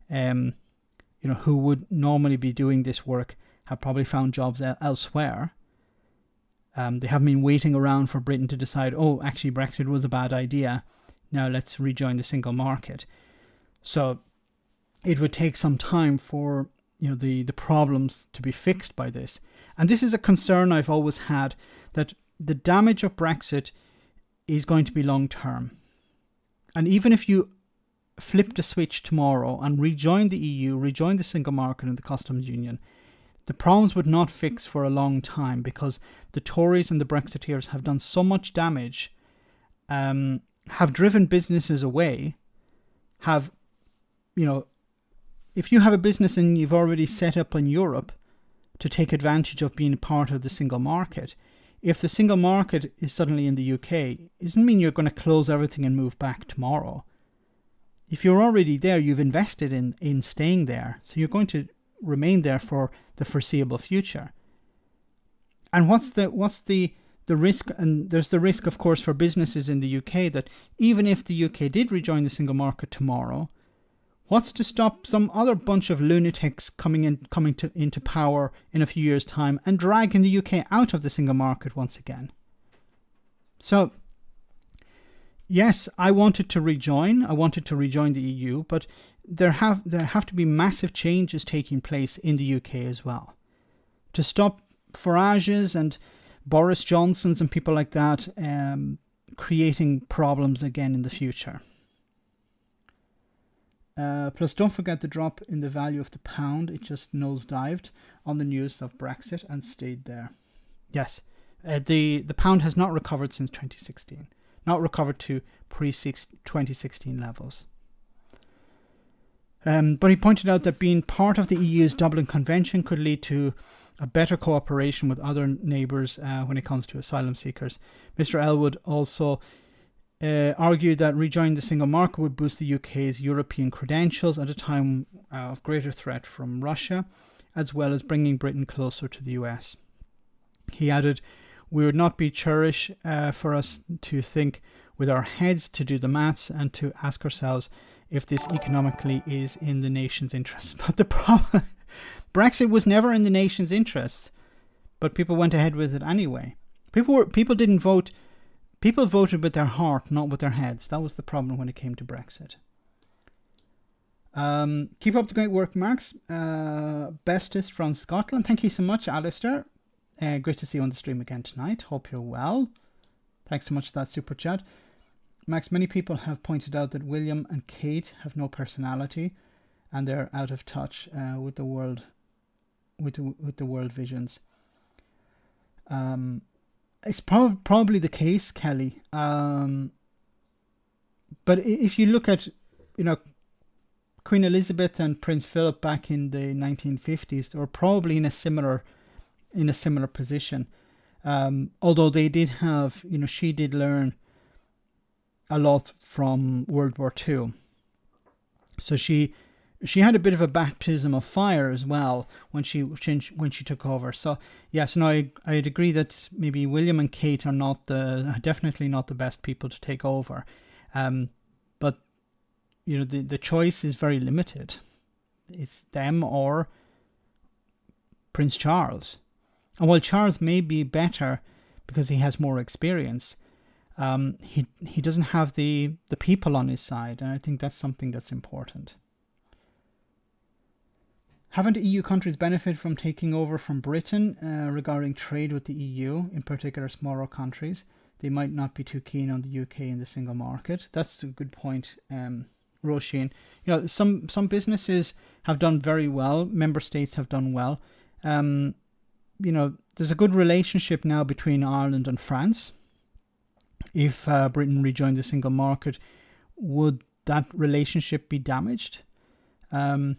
who would normally be doing this work have probably found jobs elsewhere. They haven't been waiting around for Britain to decide, oh, actually Brexit was a bad idea, now let's rejoin the single market. So it would take some time for the problems to be fixed by this. And this is a concern I've always had, that the damage of Brexit is going to be long term. And even if you flip the switch tomorrow and rejoin the EU, rejoin the single market and the customs union, the problems would not fix for a long time, because the Tories and the Brexiteers have done so much damage, have driven businesses away, if you have a business and you've already set up in Europe to take advantage of being part of the single market, if the single market is suddenly in the UK, it doesn't mean you're going to close everything and move back tomorrow. If you're already there, you've invested in staying there, so you're going to remain there for the foreseeable future. And what's the risk? And there's the risk, of course, for businesses in the UK, that even if the UK did rejoin the single market tomorrow, what's to stop some other bunch of lunatics coming into power in a few years' time and dragging the UK out of the single market once again? So, yes, I wanted to rejoin the EU, but there have to be massive changes taking place in the UK as well, to stop Farage's and Boris Johnson's and people like that creating problems again in the future. Plus, don't forget the drop in the value of the pound. It just nosedived on the news of Brexit and stayed there. Yes, the pound has not recovered since 2016. Not recovered to pre-2016 levels. But he pointed out that being part of the EU's Dublin Convention could lead to a better cooperation with other neighbours when it comes to asylum seekers. Mr. Elwood also argued that rejoining the single market would boost the UK's European credentials at a time of greater threat from Russia, as well as bringing Britain closer to the US. He added, "We would not be churlish for us to think with our heads, to do the maths, and to ask ourselves if this economically is in the nation's interests." But the problem, Brexit was never in the nation's interests, but people went ahead with it anyway. People didn't vote. People voted with their heart, not with their heads. That was the problem when it came to Brexit. Keep up the great work, Max. Bestest from Scotland. Thank you so much, Alistair. Great to see you on the stream again tonight. Hope you're well. Thanks so much for that super chat. Max, many people have pointed out that William and Kate have no personality, and they're out of touch with the world, with the world visions. It's probably the case, Kelly. But if you look at, Queen Elizabeth and Prince Philip back in the 1950s, they were probably in a similar position. Although they did have, she did learn a lot from World War II. So she had a bit of a baptism of fire as well when she took over. So yes, no, I'd agree that maybe William and Kate are definitely not the best people to take over. But the choice is very limited. It's them or Prince Charles. And while Charles may be better because he has more experience, he doesn't have the people on his side, and I think that's something that's important. Haven't EU countries benefited from taking over from Britain regarding trade with the EU, in particular smaller countries? They might not be too keen on the UK in the single market. That's a good point, Roisin. Some businesses have done very well. Member states have done well. There's a good relationship now between Ireland and France. If Britain rejoined the single market, would that relationship be damaged? And,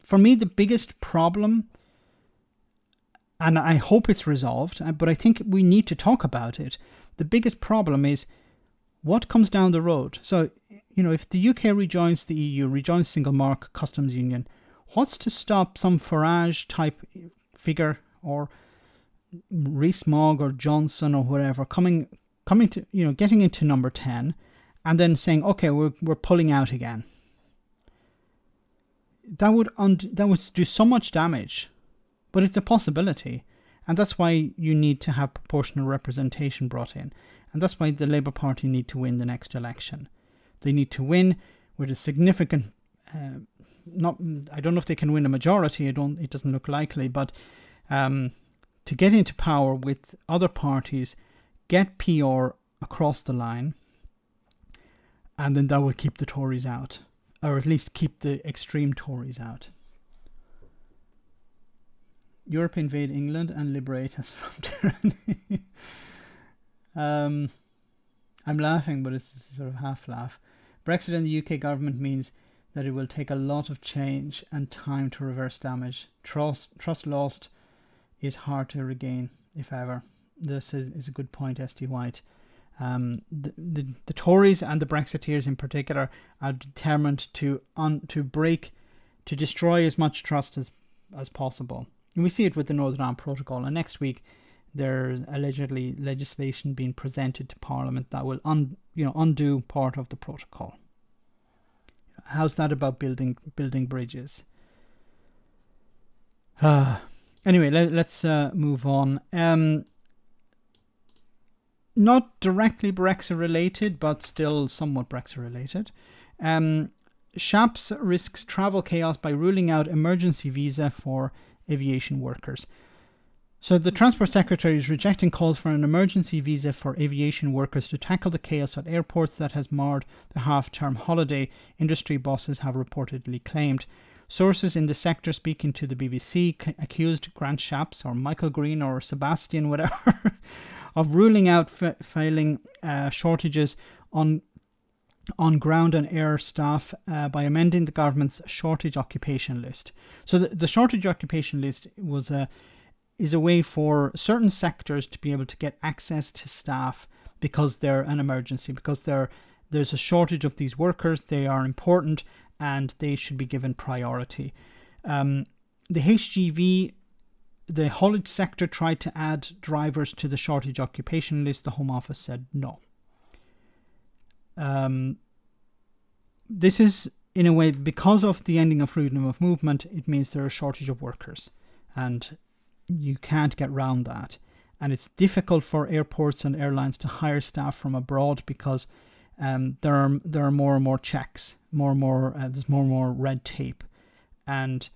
for me, the biggest problem, and I hope it's resolved, but I think we need to talk about it. The biggest problem is what comes down the road. So, if the UK rejoins the EU, rejoins single market customs union, what's to stop some Farage-type figure, or Rees-Mogg or Johnson or whatever coming to, getting into number 10 and then saying, okay, we're pulling out again. That would do so much damage, but it's a possibility. And that's why you need to have proportional representation brought in. And that's why the Labour Party need to win the next election. They need to win with a significant, I don't know if they can win a majority, it doesn't look likely, but to get into power with other parties, get PR across the line, and then that will keep the Tories out, or at least keep the extreme Tories out. Europe invade England and liberate us from tyranny. I'm laughing, but it's a sort of half laugh. Brexit in the UK government means that it will take a lot of change and time to reverse damage. Trust lost is hard to regain, if ever. This is a good point, S.T. White. The Tories and the Brexiteers in particular are determined to destroy as much trust as possible. And we see it with the Northern Ireland Protocol. And next week, there's allegedly legislation being presented to Parliament that will undo part of the protocol. How's that about building bridges? Anyway, let's move on. Not directly Brexit related, but still somewhat Brexit related. Shaps risks travel chaos by ruling out emergency visa for aviation workers. So the Transport Secretary is rejecting calls for an emergency visa for aviation workers to tackle the chaos at airports that has marred the half-term holiday, industry bosses have reportedly claimed. Sources in the sector speaking to the BBC accused Grant Shapps or Michael Green or Sebastian, whatever, of ruling out failing shortages on ground and air staff by amending the government's shortage occupation list. So the shortage occupation list is a way for certain sectors to be able to get access to staff because they're an emergency, because there's a shortage of these workers, they are important, and they should be given priority. The HGV, the haulage sector, tried to add drivers to the shortage occupation list. The Home Office said no. This is, in a way, because of the ending of freedom of movement, it means there are a shortage of workers, and you can't get round that. And it's difficult for airports and airlines to hire staff from abroad because there are more and more checks, there's more and more red tape. And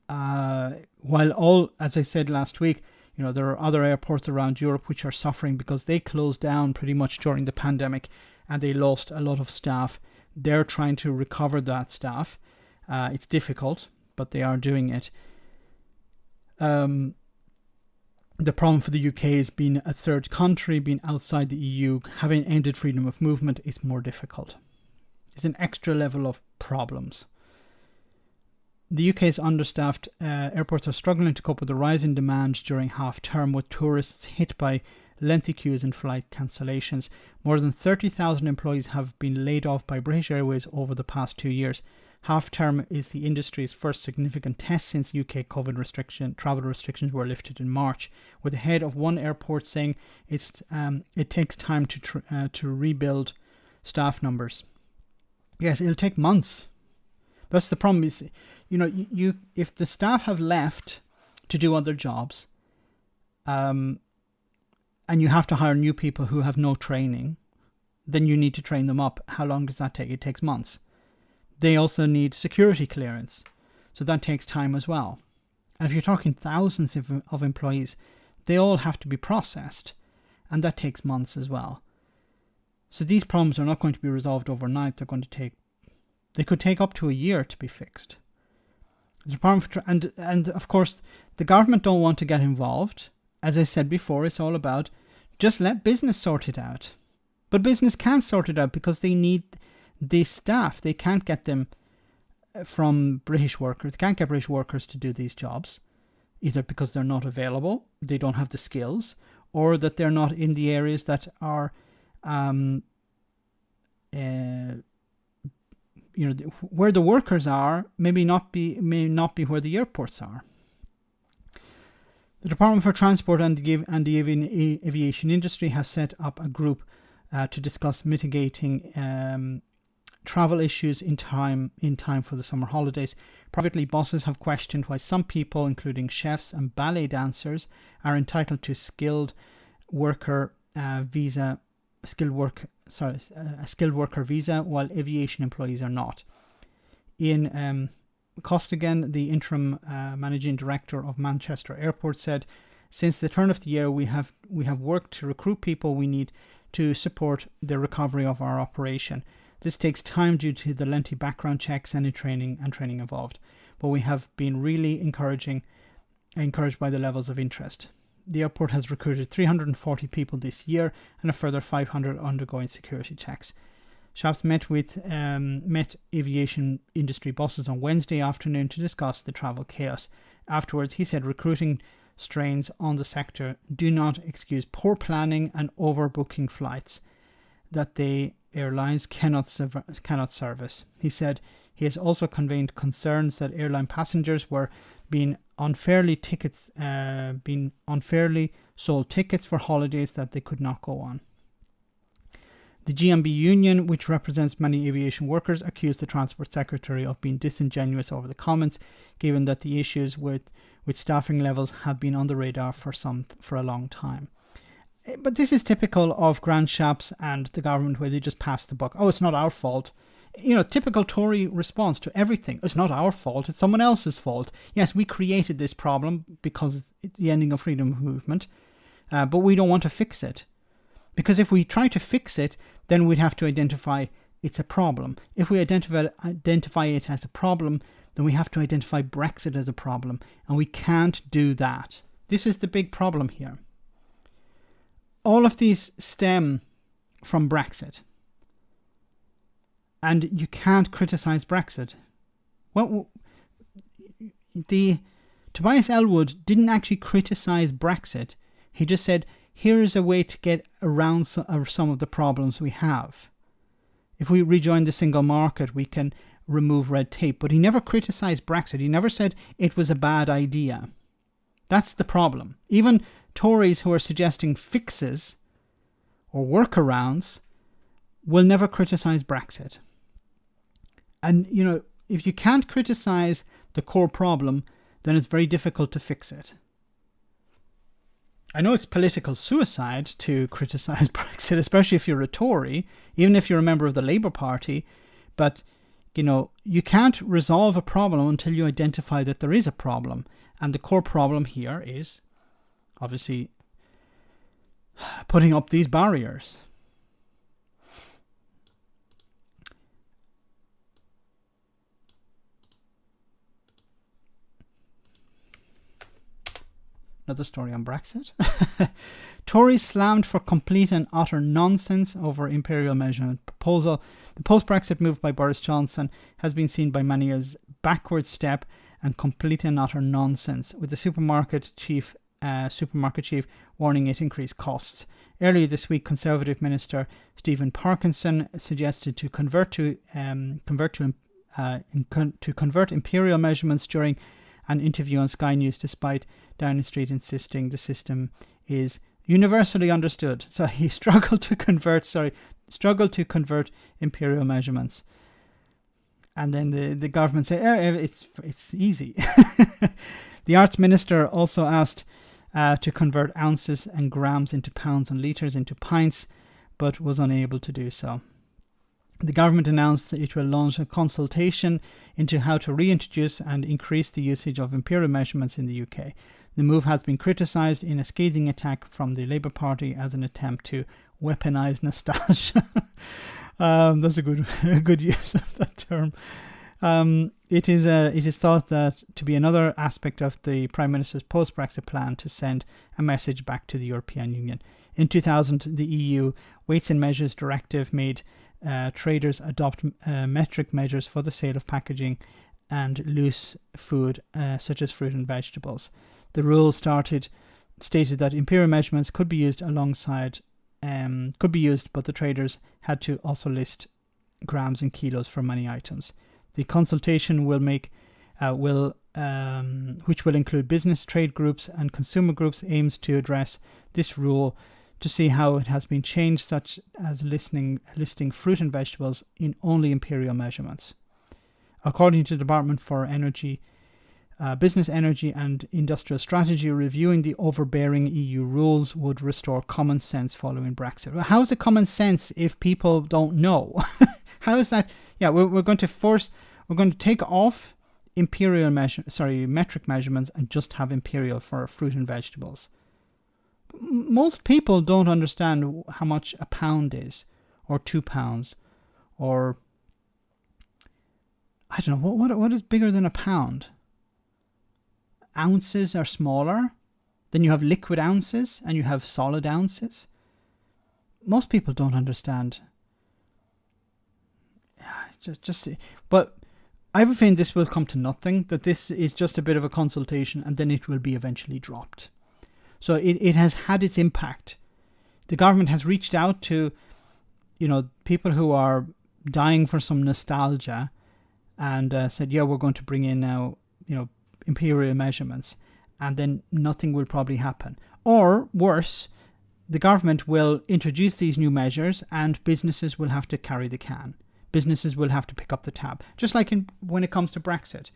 while as I said last week, there are other airports around Europe which are suffering because they closed down pretty much during the pandemic and they lost a lot of staff. They're trying to recover that staff. It's difficult, but they are doing it. The problem for the UK is being a third country, being outside the EU, having ended freedom of movement is more difficult. It's an extra level of problems. The UK's understaffed airports are struggling to cope with the rising demand during half-term, with tourists hit by lengthy queues and flight cancellations. More than 30,000 employees have been laid off by British Airways over the past 2 years. Half-term is the industry's first significant test since UK COVID travel restrictions were lifted in March, with the head of one airport saying it takes time to rebuild staff numbers. Yes, it'll take months. That's the problem. Is if the staff have left to do other jobs, and you have to hire new people who have no training, then you need to train them up. How long does that take? It takes months. They also need security clearance, so that takes time as well. And if you're talking thousands of employees, they all have to be processed, and that takes months as well. So these problems are not going to be resolved overnight. They could take up to a year to be fixed. There's a problem and of course the government don't want to get involved. As I said before, it's all about just let business sort it out. But business can't sort it out because they need these staff. They can't get them from British workers. They can't get British workers to do these jobs, either because they're not available, they don't have the skills, or that they're not in the areas that are where the workers are, may not be where the airports are. The Department for Transport and the aviation industry has set up a group to discuss mitigating travel issues in time for the summer holidays. Privately, bosses have questioned why some people, including chefs and ballet dancers, are entitled to a skilled worker visa, while aviation employees are not. Ian Costigan, the interim managing director of Manchester Airport, said, "Since the turn of the year, we have worked to recruit people we need to support the recovery of our operation. This takes time due to the lengthy background checks and training involved, but we have been really encouraged by the levels of interest. The airport has recruited 340 people this year and a further 500 undergoing security checks." Shapps met aviation industry bosses on Wednesday afternoon to discuss the travel chaos. Afterwards, he said recruiting strains on the sector do not excuse poor planning and overbooking flights that the airlines cannot service. He said he has also conveyed concerns that airline passengers were being unfairly sold tickets for holidays that they could not go on. The GMB union, which represents many aviation workers, accused the Transport Secretary of being disingenuous over the comments, given that the issues with staffing levels have been on the radar for a long time. But this is typical of Grant Shapps and the government, where they just pass the buck. Oh, it's not our fault. Typical Tory response to everything. It's not our fault, it's someone else's fault. Yes, we created this problem because it's the ending of freedom movement, but we don't want to fix it. Because if we try to fix it, then we'd have to identify it's a problem. If we identify it as a problem, then we have to identify Brexit as a problem. And we can't do that. This is the big problem here. All of these stem from Brexit. And you can't criticize Brexit. Well, Tobias Ellwood didn't actually criticize Brexit. He just said, here is a way to get around some of the problems we have. If we rejoin the single market, we can remove red tape. But he never criticized Brexit. He never said it was a bad idea. That's the problem. Even Tories who are suggesting fixes or workarounds will never criticize Brexit. And, if you can't criticize the core problem, then it's very difficult to fix it. I know it's political suicide to criticize Brexit, especially if you're a Tory, even if you're a member of the Labour Party. But, you can't resolve a problem until you identify that there is a problem. And the core problem here is, obviously, putting up these barriers. Another story on Brexit. Tories slammed for complete and utter nonsense over Imperial measurement proposal. The post-Brexit move by Boris Johnson has been seen by many as backward step and complete and utter nonsense, with the supermarket chief warning it increased costs. Earlier this week, Conservative Minister Stephen Parkinson suggested to convert Imperial measurements during an interview on Sky News, despite Downing Street insisting the system is universally understood. So he struggled to convert Imperial measurements. And then the government said, it's easy. The Arts Minister also asked to convert ounces and grams into pounds and litres into pints, but was unable to do so. The government announced that it will launch a consultation into how to reintroduce and increase the usage of imperial measurements in the UK. The move has been criticised in a scathing attack from the Labour Party as an attempt to weaponise nostalgia. That's a good use of that term. It is thought that to be another aspect of the Prime Minister's post-Brexit plan to send a message back to the European Union. In 2000, the EU Weights and Measures Directive made traders adopt metric measures for the sale of packaging and loose food such as fruit and vegetables. The rule stated that imperial measurements could be used, but the traders had to also list grams and kilos for many items. The consultation will which will include business, trade groups and consumer groups, aims to address this rule to see how it has been changed, such as listing fruit and vegetables in only imperial measurements. According to the Department for Energy, Business, Energy and Industrial Strategy, reviewing the overbearing EU rules would restore common sense following Brexit. Well, how is it common sense if people don't know? How is that? Yeah, we're going to take off metric measurements and just have imperial for fruit and vegetables. Most people don't understand how much a pound is, or 2 pounds, or I don't know, what is bigger than a pound? Ounces are smaller. Then you have liquid ounces and you have solid ounces. Most people don't understand. But I have a feeling this will come to nothing, that this is just a bit of a consultation and then it will be eventually dropped. So it has had its impact. The government has reached out to, people who are dying for some nostalgia and said, yeah, we're going to bring in now, imperial measurements, and then nothing will probably happen. Or worse, the government will introduce these new measures and businesses will have to carry the can. Businesses will have to pick up the tab. Just like when it comes to Brexit.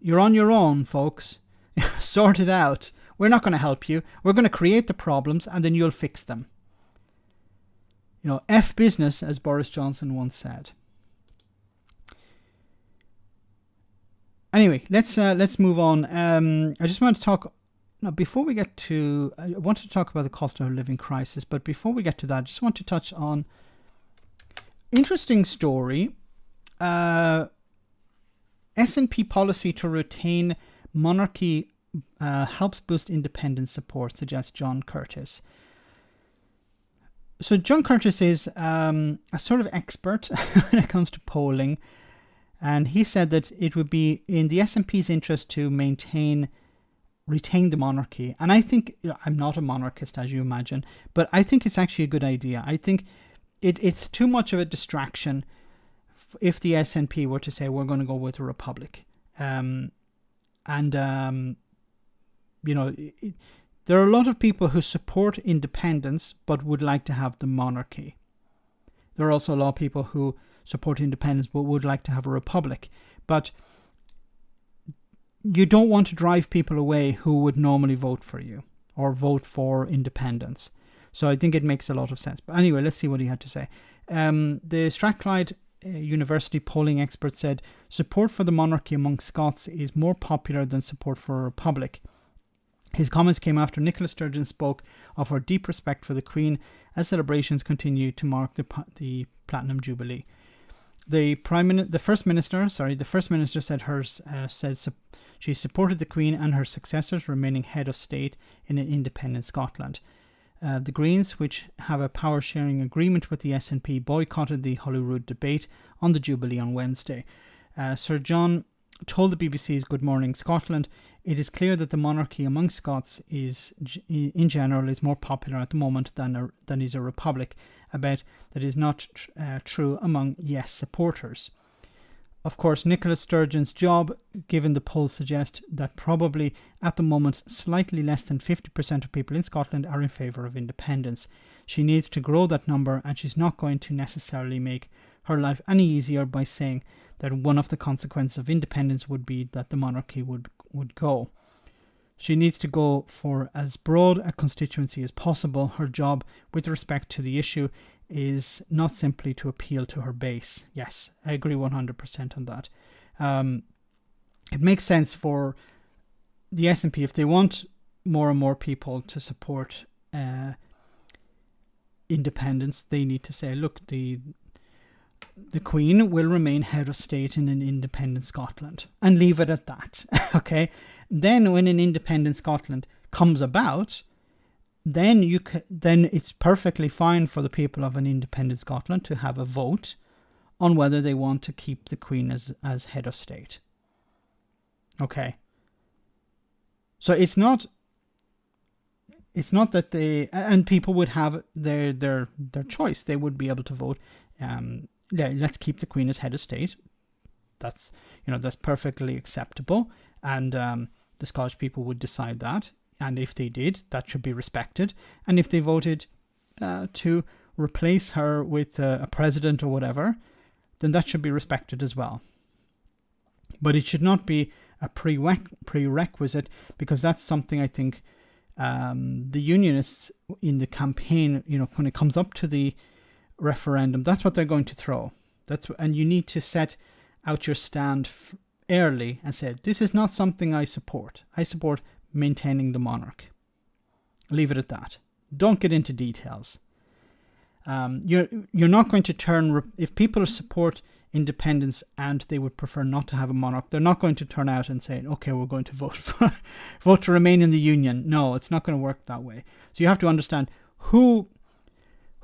You're on your own, folks. Sort it out. We're not going to help you. We're going to create the problems and then you'll fix them. F business, as Boris Johnson once said. Anyway, let's move on. I just want to talk. Now, before we get to, I wanted to talk about the cost of living crisis, but before we get to that, I just want to touch on interesting story. S&P policy to retain monarchy helps boost independent support, suggests John Curtis. So John Curtis is a sort of expert when it comes to polling. And he said that it would be in the S&P's interest to retain the monarchy. And I think, I'm not a monarchist, as you imagine, but I think it's actually a good idea. I think it's too much of a distraction if the S&P were to say we're going to go with a republic. There are a lot of people who support independence but would like to have the monarchy. There are also a lot of people who support independence but would like to have a republic. But you don't want to drive people away who would normally vote for you or vote for independence. So I think it makes a lot of sense. But anyway, let's see what he had to say. The Strathclyde University polling expert said support for the monarchy among Scots is more popular than support for a republic. His comments came after Nicola Sturgeon spoke of her deep respect for the Queen as celebrations continue to mark the Platinum Jubilee. The First Minister said she supported the Queen and her successors remaining head of state in an independent Scotland. The Greens, which have a power-sharing agreement with the SNP, boycotted the Holyrood debate on the Jubilee on Wednesday. Sir John told the BBC's Good Morning Scotland, "It is clear that the monarchy among Scots in general is more popular at the moment than is a republic. I bet that is not true among Yes supporters." Of course, Nicola Sturgeon's job, given the polls suggest that probably at the moment slightly less than 50% of people in Scotland are in favour of independence. She needs to grow that number, and she's not going to necessarily make her life any easier by saying that one of the consequences of independence would be that the monarchy would go. She needs to go for as broad a constituency as possible. Her job with respect to the issue is not simply to appeal to her base. Yes, I agree 100% on that. It makes sense for the SNP, if they want more and more people to support independence, they need to say, look, the Queen will remain head of state in an independent Scotland, and leave it at that. Okay? Then when an independent Scotland comes about, then it's perfectly fine for the people of an independent Scotland to have a vote on whether they want to keep the Queen as head of state. Okay. So it's not that and people would have their choice. They would be able to vote. Let's keep the Queen as head of state. That's perfectly acceptable. And the Scottish people would decide that. And if they did, that should be respected. And if they voted to replace her with a president or whatever, then that should be respected as well. But it should not be a prerequisite, because that's something I think the unionists in the campaign, when it comes up to the referendum, that's what they're going to throw. And you need to set out your stand early and say, this is not something I support. I support maintaining the monarch. Leave it at that. Don't get into details. You're not going to turn, if people support independence and they would prefer not to have a monarch, they're not going to turn out and say, okay, we're going to vote to remain in the union. No, it's not going to work that way. So you have to understand who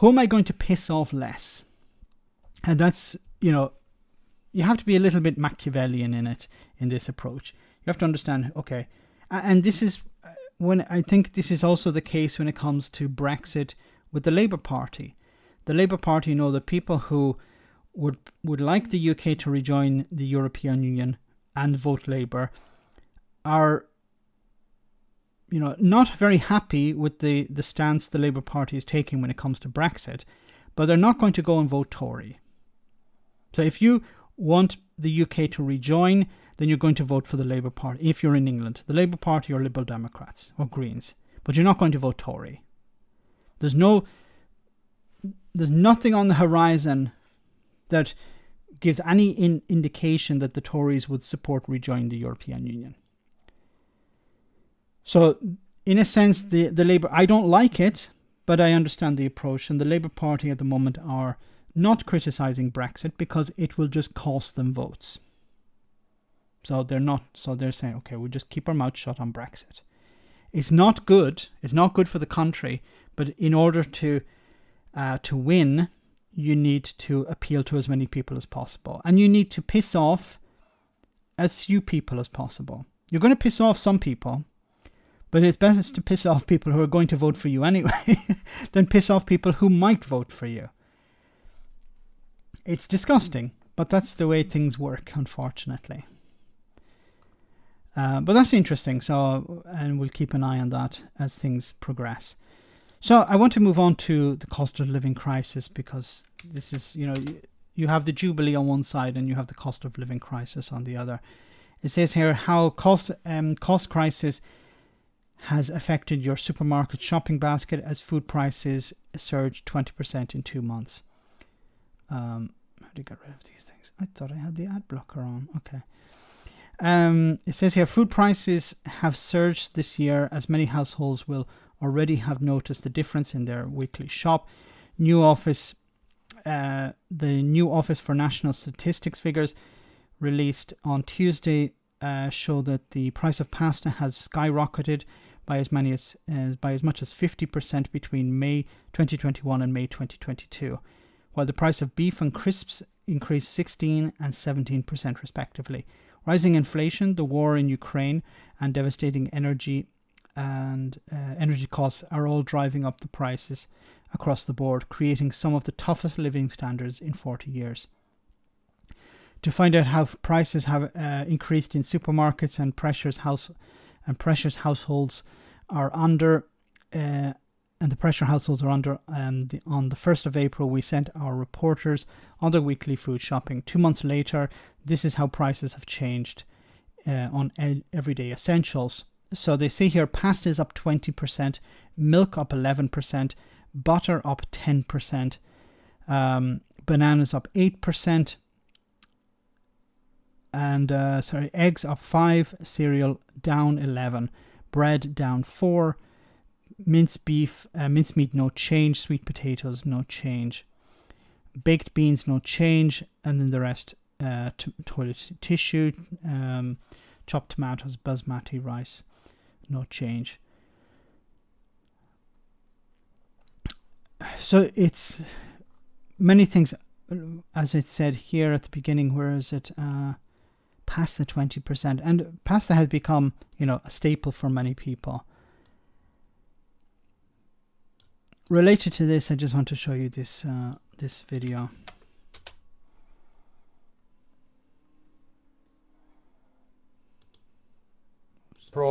am I going to piss off less? And that's, you have to be a little bit Machiavellian in this approach. You have to understand, okay, and this is when I think this is also the case when it comes to Brexit with the Labour Party. The Labour Party know that people who would like the UK to rejoin the European Union and vote Labour are, not very happy with the stance the Labour Party is taking when it comes to Brexit, but they're not going to go and vote Tory. So if you want the UK to rejoin, then you're going to vote for the Labour Party. If you're in England, the Labour Party or Liberal Democrats or Greens, but you're not going to vote Tory. There's nothing on the horizon that gives any indication that the Tories would support rejoining the European Union. So, in a sense, the Labour, I don't like it, but I understand the approach. And the Labour Party at the moment are not criticising Brexit because it will just cost them votes. So they're saying, okay, we'll just keep our mouth shut on Brexit. It's not good. It's not good for the country. But in order to win, you need to appeal to as many people as possible. And you need to piss off as few people as possible. You're going to piss off some people, but it's best to piss off people who are going to vote for you anyway than piss off people who might vote for you. It's disgusting, but that's the way things work, unfortunately. But that's interesting, and we'll keep an eye on that as things progress. So I want to move on to the cost of living crisis, because this is, you have the Jubilee on one side and you have the cost of living crisis on the other. It says here how cost crisis has affected your supermarket shopping basket as food prices surged 20% in 2 months. How do you get rid of these things? I thought I had the ad blocker on. Okay. It says here food prices have surged this year as many households will already have noticed the difference in their weekly shop. The new Office for National Statistics figures released on Tuesday show that the price of pasta has skyrocketed by as much as 50% between May 2021 and May 2022, while the price of beef and crisps increased 16 and 17% respectively. Rising inflation, the war in Ukraine, and devastating energy costs are all driving up the prices across the board, creating some of the toughest living standards in 40 years. To find out how prices have increased in supermarkets and pressures households are under, on the 1st of April, we sent our reporters on their weekly food shopping. 2 months later, this is how prices have changed on everyday essentials. So they say here pasta is up 20%, milk up 11%, butter up 10%, bananas up 8%, and eggs up 5%, cereal down 11%, bread down 4%, mincemeat no change, sweet potatoes no change, baked beans no change, and then the rest toilet tissue, chopped tomatoes, basmati rice no change. So it's many things, as it said here at the beginning. Where is it? Past the 20%, and pasta has become, a staple for many people. Related to this, I just want to show you this video.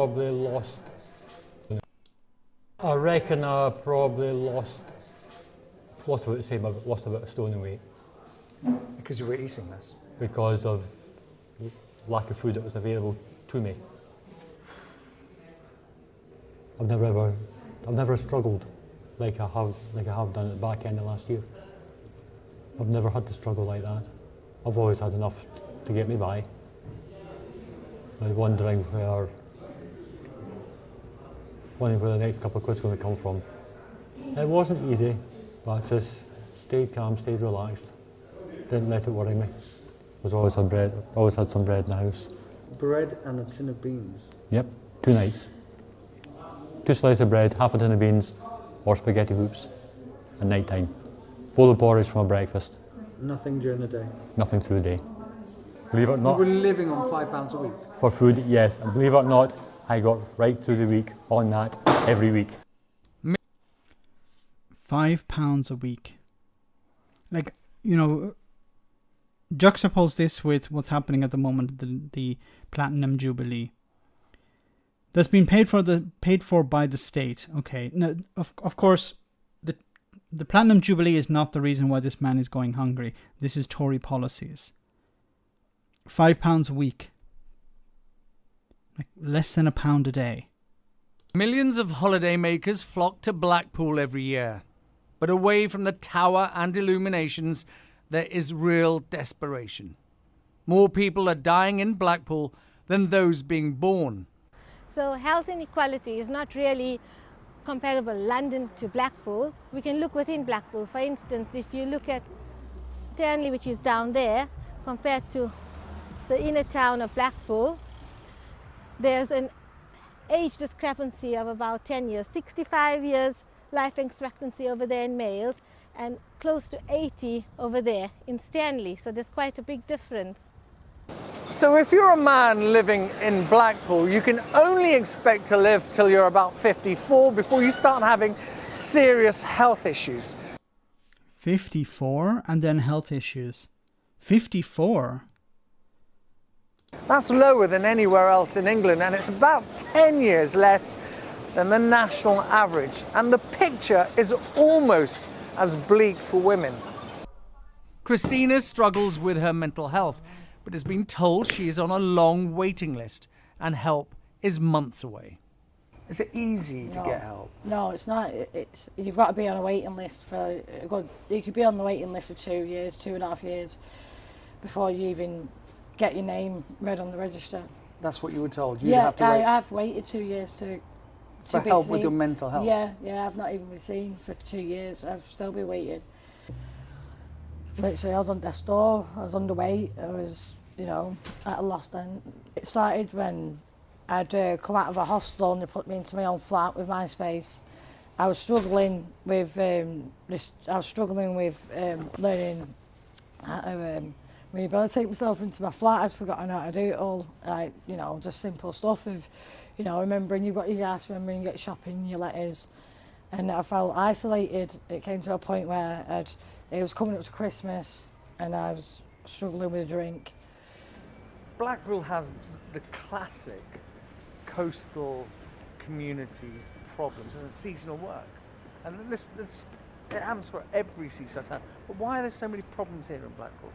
probably lost. I reckon I probably lost about the same. I lost about a stone in weight. Because you were eating less? Because of lack of food that was available to me. I've never struggled like I have done at the back end of last year. I've never had to struggle like that. I've always had enough to get me by. I was wondering where the next couple of quid's going to come from. It wasn't easy, but I just stayed calm, stayed relaxed, didn't let it worry me. I always had bread, always had some bread in the house. Bread and a tin of beans? Yep, 2 nights. 2 slices of bread, half a tin of beans, or spaghetti hoops at night time. Bowl of porridge for my breakfast. Nothing during the day? Nothing through the day. Believe it or not. You were living on £5 a week? For food, yes. And believe it or not, I got right through the week on that every week. £5 a week. Like, you know, juxtapose this with what's happening at the moment, the Platinum Jubilee. That's been paid for by the state. Okay. Now, of course, the Platinum Jubilee is not the reason why this man is going hungry. This is Tory policies. £5 a week. Like less than £1 a day. Millions of holidaymakers flock to Blackpool every year. But away from the tower and illuminations, there is real desperation. More people are dying in Blackpool than those being born. So health inequality is not really comparable London to Blackpool. We can look within Blackpool. For instance, if you look at Stanley, which is down there, compared to the inner town of Blackpool, there's an age discrepancy of about 10 years, 65 years life expectancy over there in males and close to 80 over there in Stanley. So there's quite a big difference. So if you're a man living in Blackpool, you can only expect to live till you're about 54 before you start having serious health issues. 54 and then health issues. 54? That's lower than anywhere else in England, and it's about 10 years less than the national average. And the picture is almost as bleak for women. Christina struggles with her mental health, but has been told she is on a long waiting list and help is months away. Is it easy to get help? No, it's not. You've got to be on a waiting list for a good. You could be on the waiting list for 2 years, 2.5 years, before you even get your name read on the register. That's what you were told? I've waited 2 years to for be help seen. with your mental health? Yeah, I've not even been seen for 2 years. I've still been waiting. Literally, I was on death's door, I was underweight, I was, at a loss then. It started when I'd come out of a hostel and they put me into my own flat with MySpace. I was struggling with learning how to rehabilitate myself into my flat. I'd forgotten how to do it all, just simple stuff of, remembering you've got your gas, remembering you get shopping, your letters. And I felt isolated. It came to a point where it was coming up to Christmas and I was struggling with a drink. Blackpool has the classic coastal community problems. It's seasonal work. And it happens for every seaside town. But why are there so many problems here in Blackpool?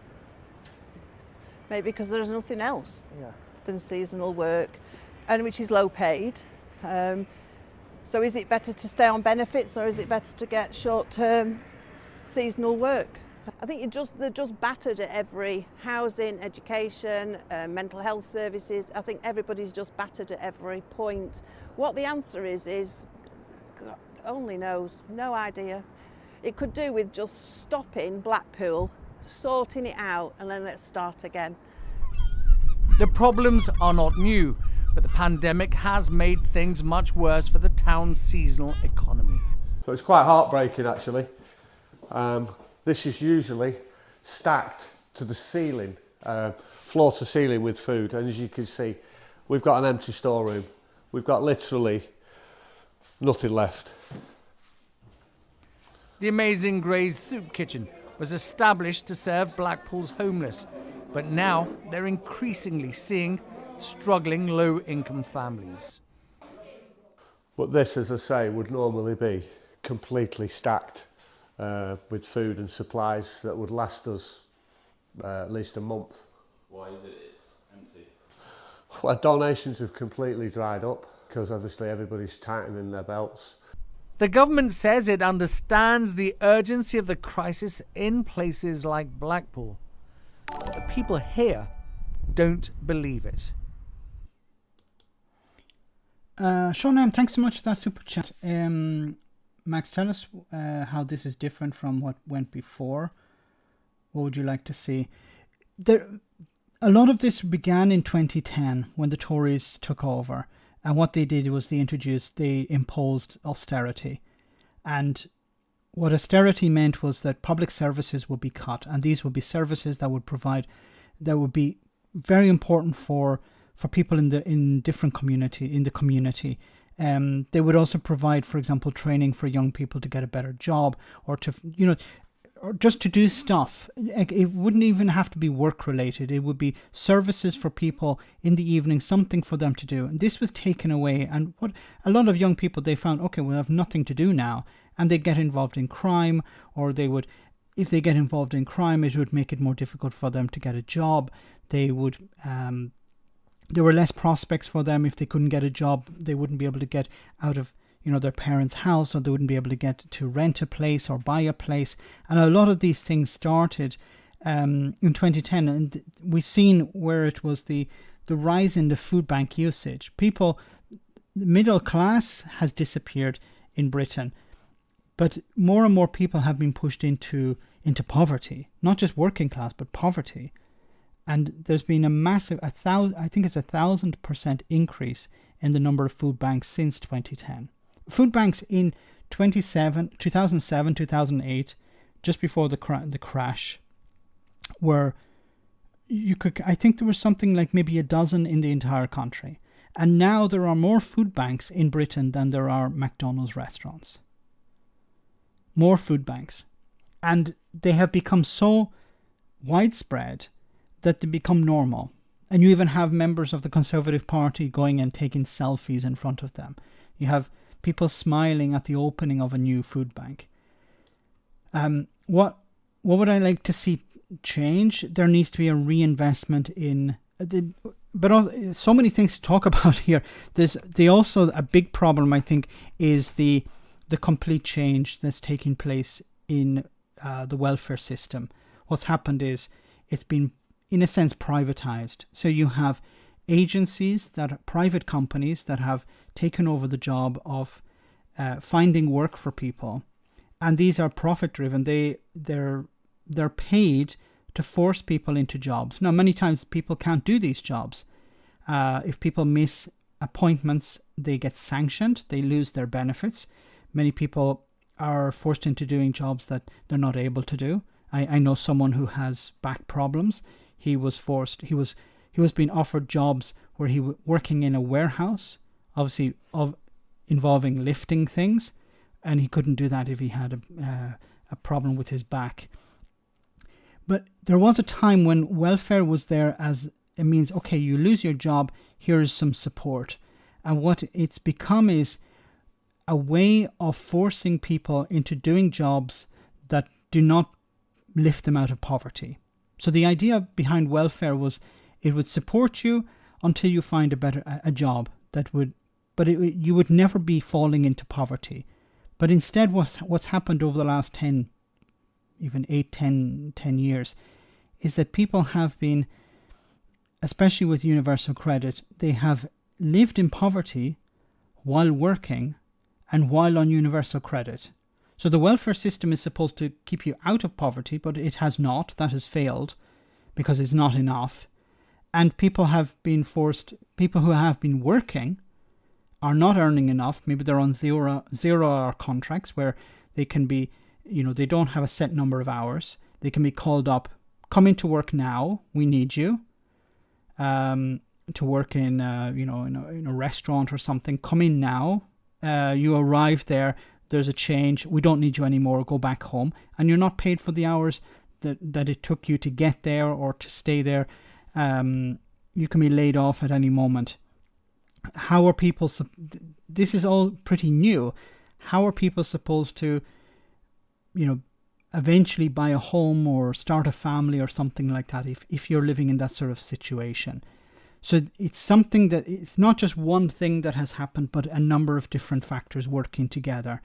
Maybe because there's nothing else than seasonal work, and which is low paid. So is it better to stay on benefits or is it better to get short-term seasonal work? I think they're just battered at every housing, education, mental health services. I think everybody's just battered at every point. What the answer is God only knows, no idea. It could do with just stopping Blackpool, sorting it out, and then let's start again. The problems are not new, but the pandemic has made things much worse for the town's seasonal economy. So it's quite heartbreaking, actually. This is usually stacked to the ceiling, floor to ceiling with food. And as you can see, we've got an empty storeroom. We've got literally nothing left. The Amazing Grace Soup Kitchen was established to serve Blackpool's homeless, but now they're increasingly seeing struggling low-income families. But this, as I say, would normally be completely stacked with food and supplies that would last us at least a month. Why is it's empty? Well, donations have completely dried up because obviously everybody's tightening their belts. The government says it understands the urgency of the crisis in places like Blackpool. But the people here don't believe it. Sean, thanks so much for that super chat. Max, tell us how this is different from what went before. What would you like to see? A lot of this began in 2010 when the Tories took over. And what they did was they imposed austerity. And what austerity meant was that public services would be cut. And these would be services that would be very important for people in the community. They would also provide, for example, training for young people to get a better job or or just to do stuff. It wouldn't even have to be work related. It would be services for people in the evening, something for them to do. And this was taken away. And what a lot of young people, they found, okay, we have nothing to do now. And they get involved in crime, or if they get involved in crime, it would make it more difficult for them to get a job. There were less prospects for them. If they couldn't get a job, they wouldn't be able to get out of their parents' house, or they wouldn't be able to get to rent a place or buy a place. And a lot of these things started in 2010, and we've seen where it was the rise in the food bank usage. The middle class has disappeared in Britain, but more and more people have been pushed into poverty, not just working class, but poverty. And there's been a massive, I think it's 1,000% increase in the number of food banks since 2010. Food banks in 2007, 2008, just before the crash, I think there was something like maybe a dozen in the entire country. And now there are more food banks in Britain than there are McDonald's restaurants. More food banks. And they have become so widespread that they become normal. And you even have members of the Conservative Party going and taking selfies in front of them. You have people smiling at the opening of a new food bank. What would I like to see change? There needs to be a reinvestment in... But also, so many things to talk about here. There's also a big problem, I think, is the complete change that's taking place in the welfare system. What's happened is it's been, in a sense, privatized. So you have agencies private companies that have taken over the job of finding work for people, and these are profit driven. They're paid to force people into jobs. Now, many times people can't do these jobs. If people miss appointments, they get sanctioned. They lose their benefits. Many people are forced into doing jobs that they're not able to do. I know someone who has back problems. He was being offered jobs where he was working in a warehouse, obviously involving lifting things, and he couldn't do that if he had a problem with his back. But there was a time when welfare was there as it means, okay, you lose your job, here's some support. And what it's become is a way of forcing people into doing jobs that do not lift them out of poverty. So the idea behind welfare was it would support you until you find a job that would, but you would never be falling into poverty. But instead, what's happened over the last 10 years, is that people have been, especially with universal credit, they have lived in poverty while working and while on universal credit. So the welfare system is supposed to keep you out of poverty, but it has not. That has failed because it's not enough. And people who have been working are not earning enough. Maybe they're on zero-hour contracts where they can be, they don't have a set number of hours. They can be called up, come into work now, we need you, to work in a restaurant or something. Come in now. You arrive there, there's a change, we don't need you anymore, go back home. And you're not paid for the hours that it took you to get there or to stay there. You can be laid off at any moment. how are people, this is all pretty new. How are people supposed to, eventually buy a home or start a family or something like that if you're living in that sort of situation? So it's something that it's not just one thing that has happened, but a number of different factors working together.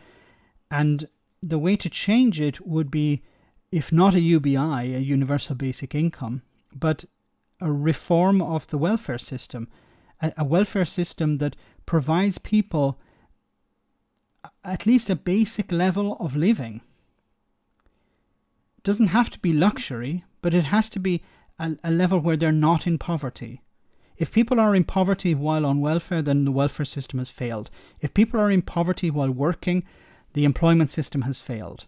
And the way to change it would be, if not a UBI, a universal basic income, but a reform of the welfare system, a welfare system that provides people at least a basic level of living. It doesn't have to be luxury, but it has to be a level where they're not in poverty. If people are in poverty while on welfare, then the welfare system has failed. If people are in poverty while working, the employment system has failed.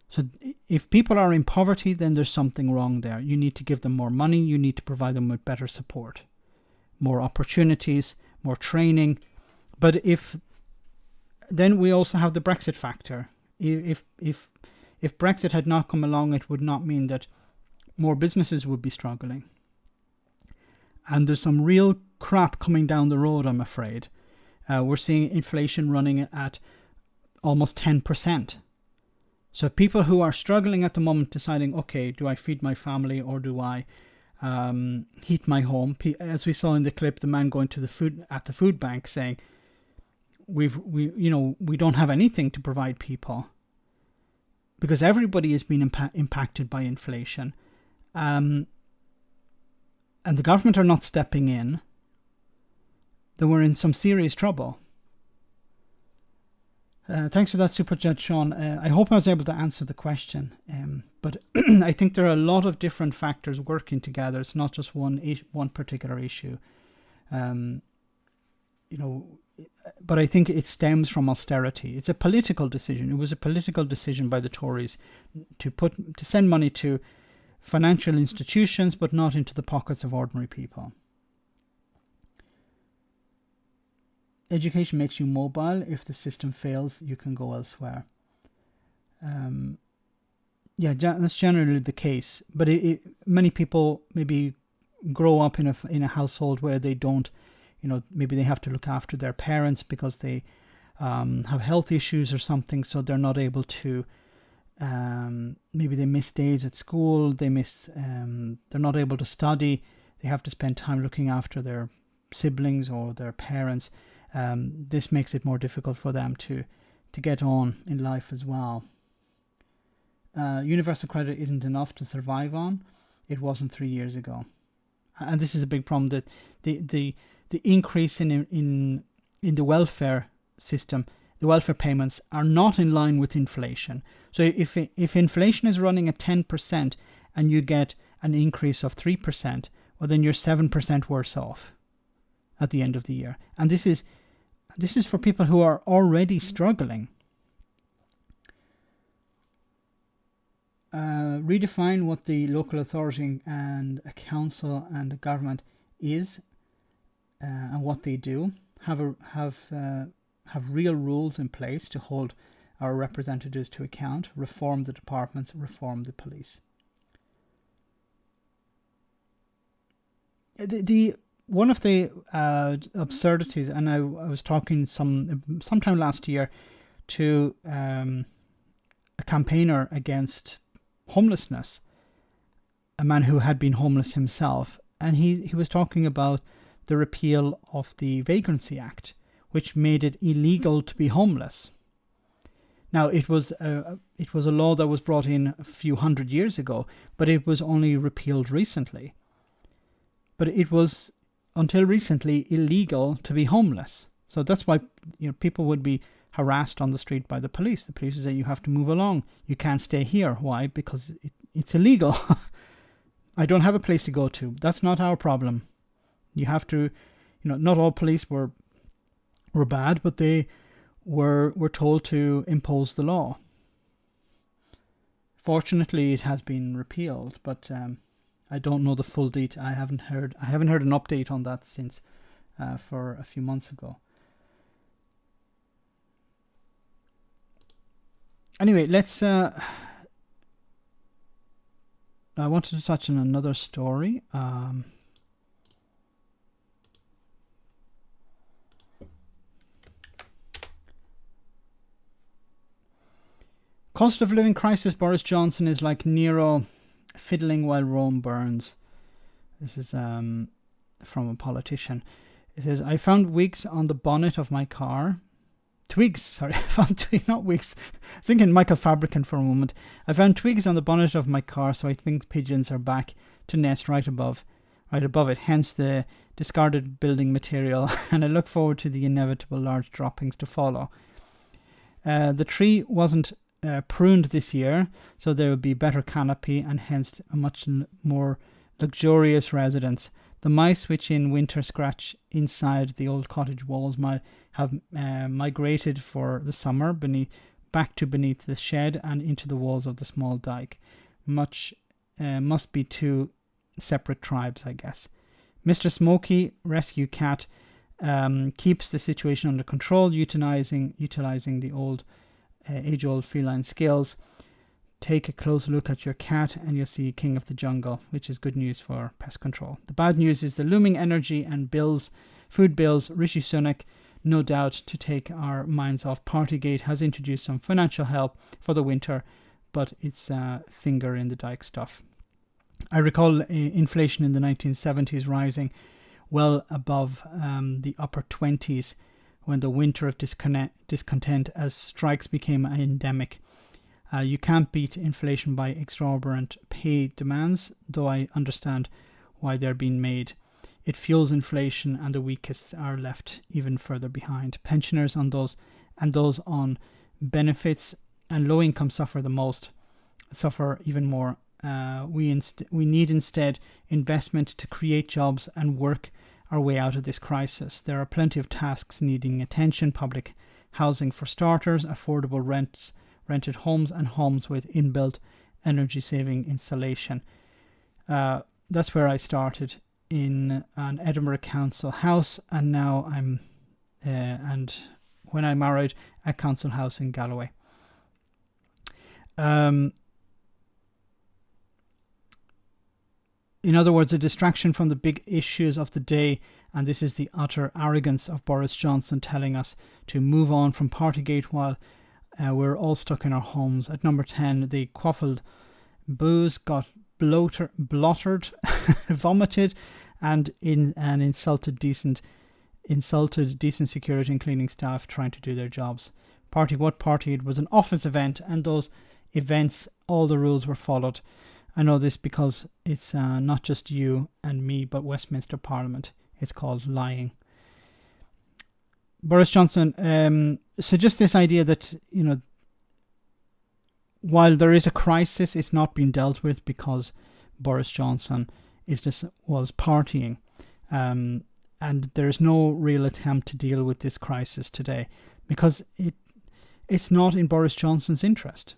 So if people are in poverty, then there's something wrong there. You need to give them more money. You need to provide them with better support, more opportunities, more training. But then we also have the Brexit factor. If Brexit had not come along, it would not mean that more businesses would be struggling. And there's some real crap coming down the road, I'm afraid. We're seeing inflation running at almost 10%. So people who are struggling at the moment, deciding, okay, do I feed my family or do I heat my home? As we saw in the clip, the man going to the food bank saying, we don't have anything to provide people, because everybody has been impacted by inflation, and the government are not stepping in. Then we're in some serious trouble. Thanks for that super chat, Sean. I hope I was able to answer the question. But I think there are a lot of different factors working together. It's not just one particular issue. But I think it stems from austerity. It's a political decision. It was a political decision by the Tories to send money to financial institutions, but not into the pockets of ordinary people. Education makes you mobile. If the system fails, you can go elsewhere. That's generally the case. But many people maybe grow up in a household where they don't, maybe they have to look after their parents because they have health issues or something, so they're not able to. Maybe they miss days at school. They're not able to study. They have to spend time looking after their siblings or their parents. This makes it more difficult for them to get on in life as well. Universal credit isn't enough to survive on. It wasn't 3 years ago, and this is a big problem. That the increase in the welfare system, the welfare payments are not in line with inflation. So if inflation is running at 10% and you get an increase of 3%, well, then you're 7% worse off at the end of the year. And this is for people who are already struggling. Redefine what the local authority and a council and a government is and what they do. Have real rules in place to hold our representatives to account. Reform the departments. Reform the police. One of the absurdities, and I was talking sometime last year to a campaigner against homelessness, a man who had been homeless himself, and he was talking about the repeal of the Vagrancy Act, which made it illegal to be homeless. Now, it was a law that was brought in a few hundred years ago, but it was only repealed recently. But it was until recently illegal to be homeless. So that's why people would be harassed on the street by the police. The police would say, you have to move along. You can't stay here. Why? Because it's illegal. I don't have a place to go to. That's not our problem. You have to, not all police were bad, but they were told to impose the law. Fortunately, it has been repealed, but I don't know the full detail. I haven't heard an update on that since for a few months ago. Anyway, let's. I wanted to touch on another story. Cost of living crisis. Boris Johnson is like Nero fiddling while Rome burns. This is from a politician. It says, I found wigs on the bonnet of my car. Twigs, sorry. I found twigs, not wigs. I was thinking Michael Fabricant for a moment. I found twigs on the bonnet of my car, so I think pigeons are back to nest right above it. Hence the discarded building material, and I look forward to the inevitable large droppings to follow. The tree wasn't pruned this year, so there will be better canopy and hence a much more luxurious residence. The mice which in winter scratch inside the old cottage walls might have migrated for the summer back to beneath the shed and into the walls of the small dyke. Must be two separate tribes, I guess. Mr. Smokey, rescue cat, keeps the situation under control, utilizing the age-old feline skills. Take a close look at your cat and you'll see King of the Jungle, which is good news for pest control. The bad news is the looming energy and food bills. Rishi Sunak, no doubt to take our minds off Partygate, has introduced some financial help for the winter, but it's finger in the dike stuff. I recall inflation in the 1970s rising well above the upper 20s when the winter of discontent as strikes became endemic. You can't beat inflation by exorbitant pay demands, though I understand why they're being made. It fuels inflation and the weakest are left even further behind. Pensioners and those on benefits and low income suffer even more. We need instead investment to create jobs and work our way out of this crisis. There are plenty of tasks needing attention: public housing for starters, affordable rented homes, and homes with inbuilt energy saving insulation. That's where I started, in an Edinburgh Council house, and now I'm and when I married, a council house in Galloway. In other words, a distraction from the big issues of the day, and this is the utter arrogance of Boris Johnson telling us to move on from Partygate while we're all stuck in our homes. At number 10, the quaffled booze got blottered, vomited, and insulted decent security and cleaning staff trying to do their jobs. What party? It was an office event, and those events, all the rules were followed. I know this because it's not just you and me, but Westminster Parliament. It's called lying. Boris Johnson, so just this idea that, while there is a crisis, it's not being dealt with because Boris Johnson was partying. And there's no real attempt to deal with this crisis today because it's not in Boris Johnson's interest.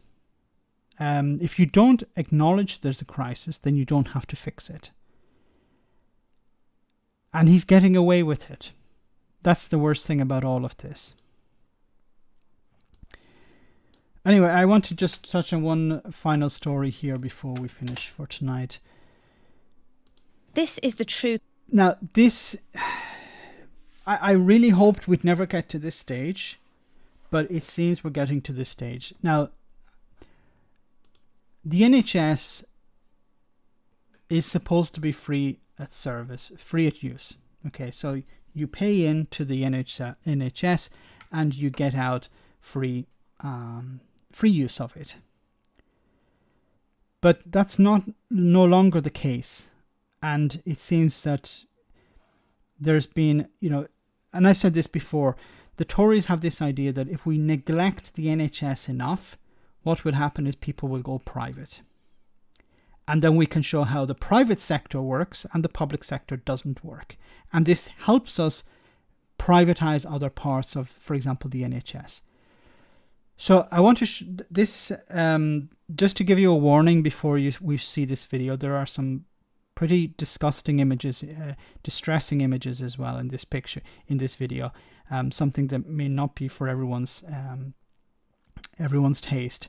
If you don't acknowledge there's a crisis, then you don't have to fix it. And he's getting away with it. That's the worst thing about all of this. Anyway, I want to just touch on one final story here before we finish for tonight. This is the true... Now, this... I really hoped we'd never get to this stage, but it seems we're getting to this stage. Now, the NHS is supposed to be free at service, free at use. Okay, so you pay in to the NHS and you get out free use of it. But that's no longer the case. And it seems that there's been, and I've said this before, the Tories have this idea that if we neglect the NHS enough, what will happen is people will go private. And then we can show how the private sector works and the public sector doesn't work. And this helps us privatize other parts of, for example, the NHS. So I want to this just to give you a warning before we see this video. There are some pretty disgusting images, distressing images as well in this picture, in this video. Something that may not be for everyone's taste.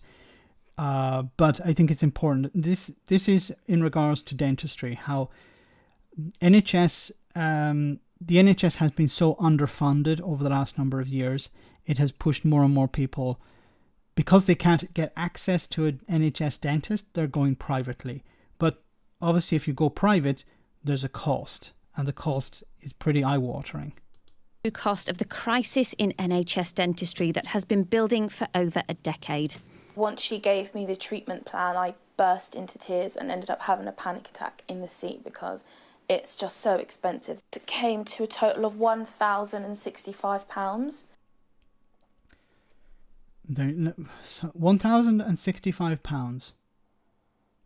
But I think it's important. This is in regards to dentistry, how NHS, the NHS has been so underfunded over the last number of years. It has pushed more and more people because they can't get access to an NHS dentist, they're going privately. But obviously, if you go private, there's a cost, and the cost is pretty eye-watering. Cost of the crisis in NHS dentistry that has been building for over a decade. Once she gave me the treatment plan, I burst into tears and ended up having a panic attack in the seat because it's just so expensive. It came to a total of £1,065. £1,065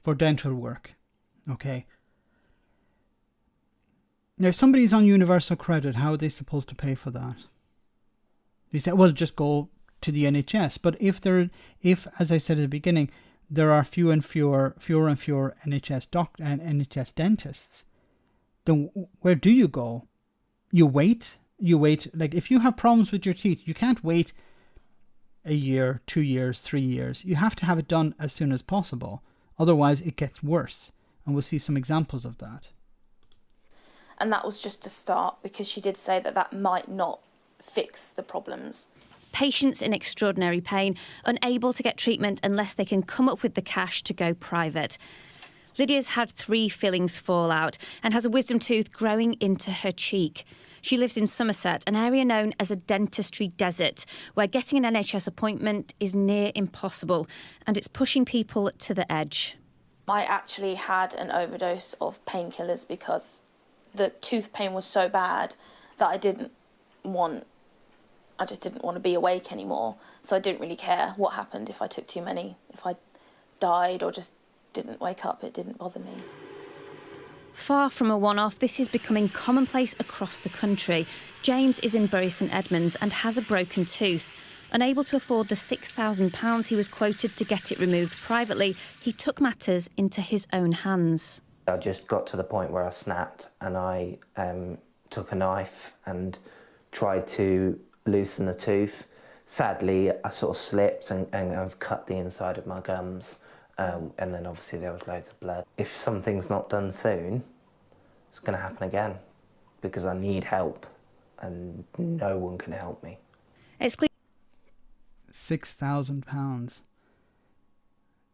for dental work. Okay. Now, if somebody's on universal credit, how are they supposed to pay for that? You say, well, just go to the NHS. But if, as I said at the beginning, there are fewer and fewer NHS dentists, then where do you go? You wait. Like, if you have problems with your teeth, you can't wait a year, 2 years, 3 years. You have to have it done as soon as possible. Otherwise, it gets worse. And we'll see some examples of that. And that was just a start, because she did say that might not fix the problems. Patients in extraordinary pain, unable to get treatment unless they can come up with the cash to go private. Lydia's had 3 fillings fall out and has a wisdom tooth growing into her cheek. She lives in Somerset, an area known as a dentistry desert, where getting an NHS appointment is near impossible, and it's pushing people to the edge. I actually had an overdose of painkillers because the tooth pain was so bad that I just didn't want to be awake anymore. So I didn't really care what happened if I took too many. If I died or just didn't wake up, it didn't bother me. Far from a one-off, this is becoming commonplace across the country. James is in Bury St Edmunds and has a broken tooth. Unable to afford the £6,000 he was quoted to get it removed privately, he took matters into his own hands. I just got to the point where I snapped, and I took a knife and tried to loosen the tooth. Sadly, I sort of slipped and I've cut the inside of my gums, and then obviously there was loads of blood. If something's not done soon, it's going to happen again, because I need help and no one can help me. It's clear. £6,000.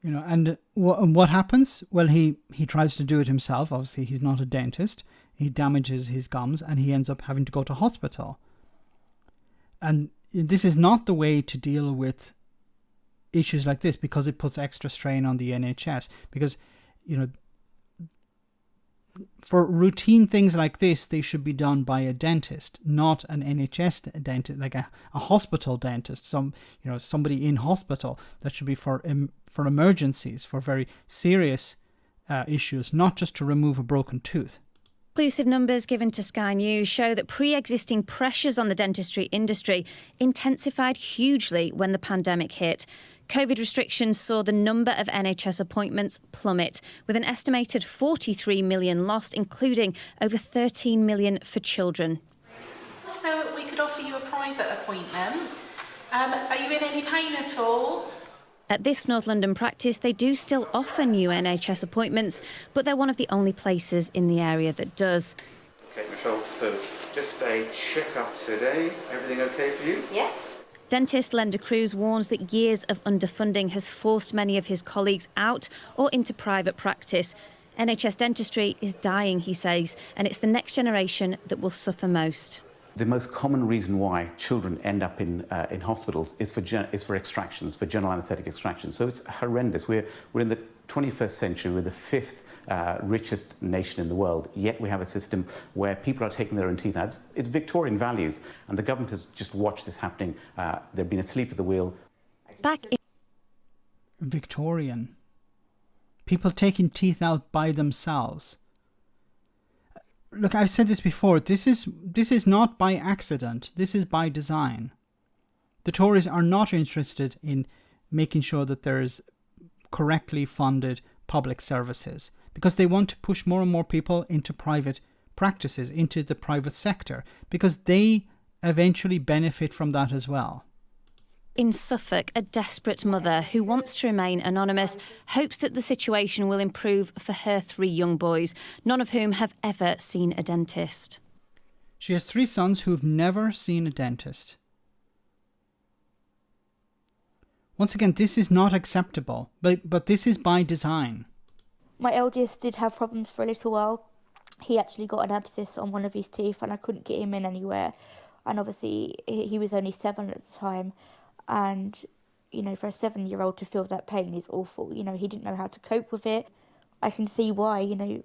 You know, and what happens? Well, he tries to do it himself. Obviously, he's not a dentist. He damages his gums and he ends up having to go to hospital. And this is not the way to deal with issues like this, because it puts extra strain on the NHS. Because, you know, for routine things like this, they should be done by a dentist, not an NHS dentist, like a hospital dentist. Somebody in hospital. That should be for emergencies, for very serious issues, not just to remove a broken tooth. Exclusive numbers given to Sky News show that pre-existing pressures on the dentistry industry intensified hugely when the pandemic hit. COVID restrictions saw the number of NHS appointments plummet, with an estimated 43 million lost, including over 13 million for children. So we could offer you a private appointment. Are you in any pain at all? At this North London practice, they do still offer new NHS appointments, but they're one of the only places in the area that does. OK, Michelle, so just a check-up today. Everything OK for you? Yeah. Dentist Lenda Cruz warns that years of underfunding has forced many of his colleagues out or into private practice. NHS dentistry is dying, he says, and it's the next generation that will suffer most. The most common reason why children end up in hospitals is for extractions, for general anaesthetic extractions. So it's horrendous. We're in the 21st century. We're the 5th richest nation in the world, yet we have a system where people are taking their own teeth out. It's Victorian values, and the government has just watched this happening. They've been asleep at the wheel. Back in Victorian. People taking teeth out by themselves. Look, I've said this before. This is not by accident. This is by design. The Tories are not interested in making sure that there is correctly funded public services, because they want to push more and more people into private practices, into the private sector, because they eventually benefit from that as well. In Suffolk, a desperate mother who wants to remain anonymous hopes that the situation will improve for her 3 young boys, none of whom have ever seen a dentist. She has 3 sons who've never seen a dentist. Once again, this is not acceptable, but this is by design. My eldest did have problems for a little while. He actually got an abscess on one of his teeth and I couldn't get him in anywhere. And obviously he was only 7 at the time. And, you know, for a 7-year-old to feel that pain is awful. You know, he didn't know how to cope with it. I can see why, you know,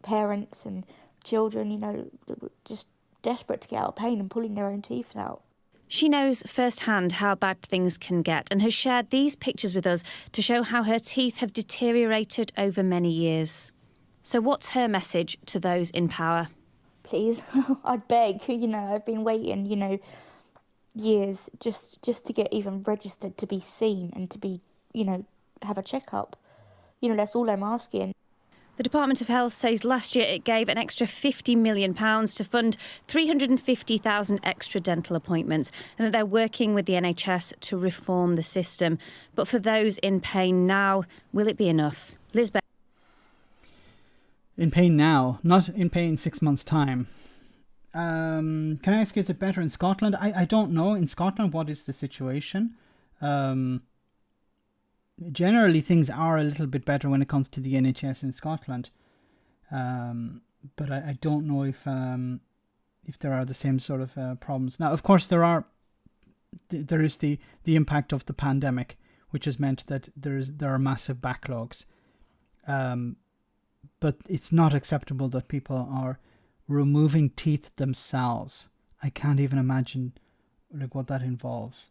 parents and children, you know, were just desperate to get out of pain and pulling their own teeth out. She knows firsthand how bad things can get and has shared these pictures with us to show how her teeth have deteriorated over many years. So what's her message to those in power? Please, I'd beg, you know, I've been waiting, you know, years just to get even registered, to be seen and to be, you know, have a checkup. You know, that's all I'm asking. The Department of Health says last year it gave an extra £50 million to fund 350,000 extra dental appointments and that they're working with the NHS to reform the system. But for those in pain now, will it be enough? Lisbeth. In pain now, not in pain 6 months' time. Can I ask you, is it better in Scotland? I don't know. In Scotland, what is the situation? Generally, things are a little bit better when it comes to the NHS in Scotland. But I don't know if there are the same sort of problems. Now, of course, there is the impact of the pandemic, which has meant that there are massive backlogs. But it's not acceptable that people are removing teeth themselves. I can't even imagine like what that involves.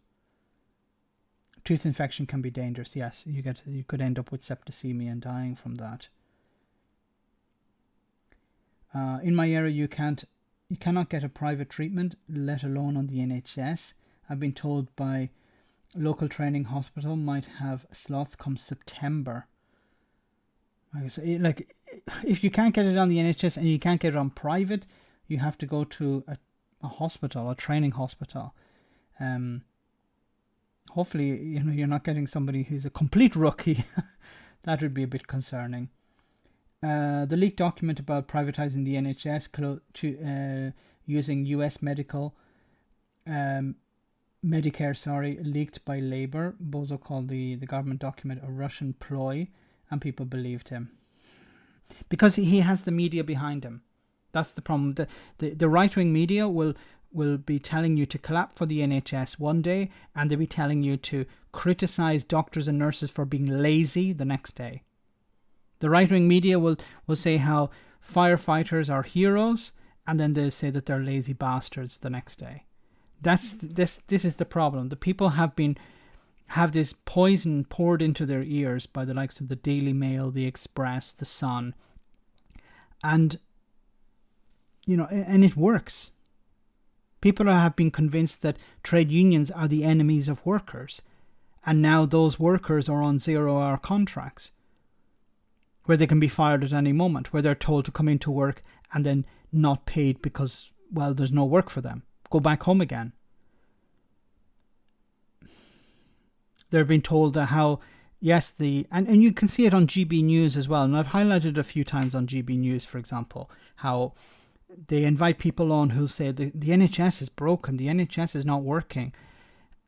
Tooth infection can be dangerous. Yes, you could end up with septicemia and dying from that. In my area, you cannot get a private treatment, let alone on the NHS. I've been told by local training hospital might have slots come September. Like, if you can't get it on the NHS and you can't get it on private, you have to go to a hospital, a training hospital. Hopefully, you know, you're not getting somebody who's a complete rookie. That would be a bit concerning. The leaked document about privatising the NHS using US Medicare, leaked by Labour. Bozo called the government document a Russian ploy, and people believed him. Because he has the media behind him. That's the problem. The right-wing media will be telling you to clap for the NHS one day, and they'll be telling you to criticise doctors and nurses for being lazy the next day. The right-wing media will say how firefighters are heroes, and then they'll say that they're lazy bastards the next day. This is the problem. The people have this poison poured into their ears by the likes of the Daily Mail, the Express, the Sun, and you know, and it works. People have been convinced that trade unions are the enemies of workers, and now those workers are on 0-hour contracts where they can be fired at any moment, where they're told to come into work and then not paid because, well, there's no work for them. Go back home again. They're being told how, yes, and you can see it on GB News as well, and I've highlighted a few times on GB News, for example, how they invite people on who say the NHS is broken, the NHS is not working.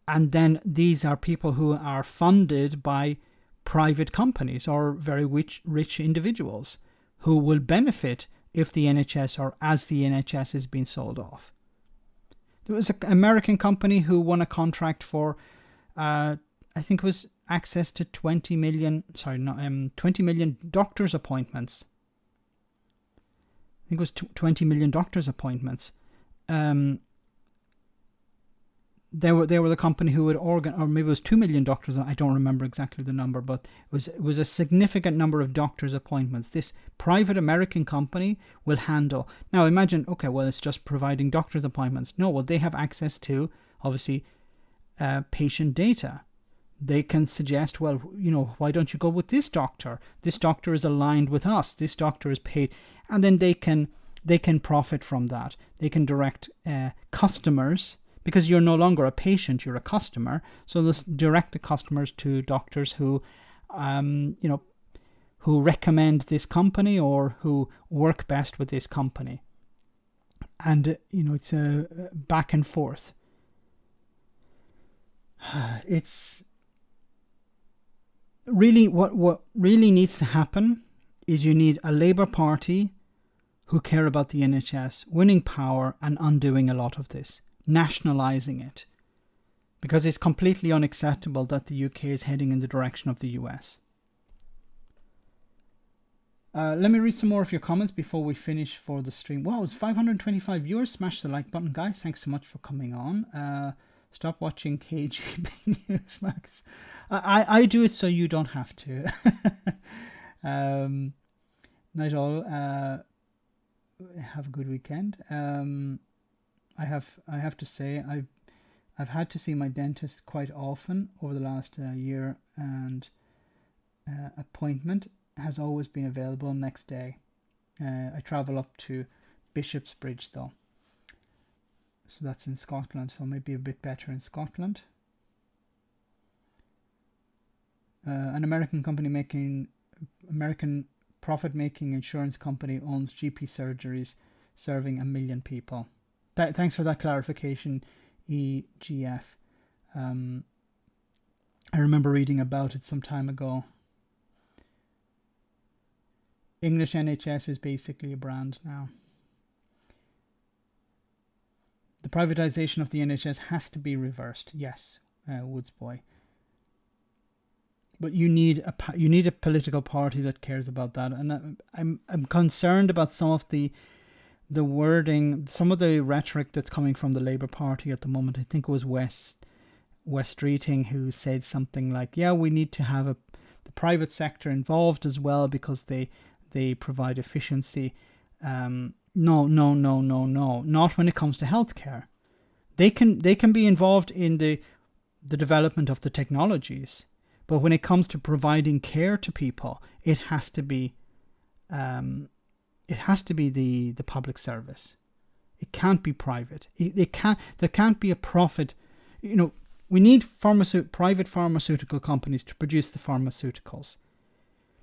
And then these are people who are funded by private companies or very rich individuals who will benefit if the NHS or as the NHS is being sold off. There was an American company who won a contract for, I think it was access to 20 million doctor's appointments. I think it was 20 million doctor's appointments. They were the company who would organize, or maybe it was 2 million doctors. I don't remember exactly the number, but it was a significant number of doctors' appointments. This private American company will handle. Now imagine, okay, well, it's just providing doctors' appointments. No, well, they have access to, obviously, patient data. They can suggest, well, you know, why don't you go with this doctor? This doctor is aligned with us. This doctor is paid, and then they can profit from that. They can direct customers. Because you're no longer a patient, you're a customer. So let's direct the customers to doctors who, who recommend this company or who work best with this company. And, it's a back and forth. It's really, what really needs to happen is you need a Labour Party who care about the NHS winning power and undoing a lot of this, nationalising it, because it's completely unacceptable that the UK is heading in the direction of the US. Let me read some more of your comments before we finish for the stream. Wow, it's 525 viewers. Smash the like button, guys. Thanks so much for coming on. Stop watching KGB News, Max. I do it so you don't have to. Night all. Have a good weekend. I have to say I've had to see my dentist quite often over the last year, and appointment has always been available next day. I travel up to Bishopsbridge though, so that's in Scotland, so maybe a bit better in Scotland. An American profit-making insurance company owns GP surgeries serving 1 million people. Thanks for that clarification, EGF. I remember reading about it some time ago. English NHS is basically a brand now. The privatisation of the NHS has to be reversed. Yes, Woods boy. But you need a political party that cares about that, and I'm concerned about some of the wording, some of the rhetoric that's coming from the Labour Party at the moment. I think it was West Streeting who said something like, "Yeah, we need to have the private sector involved as well because they provide efficiency." No, not when it comes to healthcare. They can be involved in the development of the technologies, but when it comes to providing care to people, it has to be the public service. It can't be private. There can't be a profit. We need private pharmaceutical companies to produce the pharmaceuticals.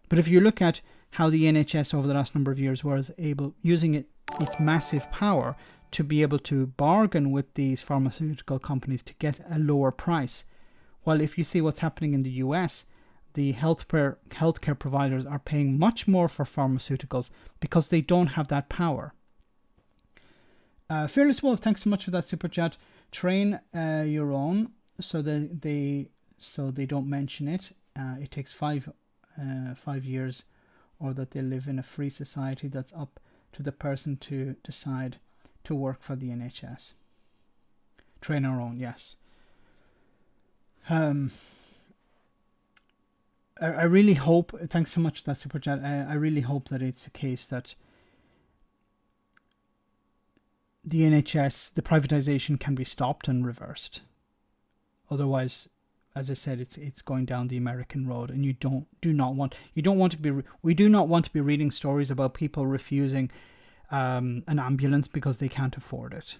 But if you look at how the NHS over the last number of years was able, using its massive power to be able to bargain with these pharmaceutical companies to get a lower price. While if you see what's happening in the US, the healthcare providers are paying much more for pharmaceuticals because they don't have that power. Fearless Wolf, thanks so much for that super chat. Train your own so that they don't mention it. It takes 5 years, or that they live in a free society. That's up to the person to decide to work for the NHS. Train our own, yes. I really hope, thanks so much for that super chat, I really hope that it's a case that the NHS, the privatization can be stopped and reversed. Otherwise, as I said, it's going down the American road, and we do not want to be reading stories about people refusing an ambulance because they can't afford it,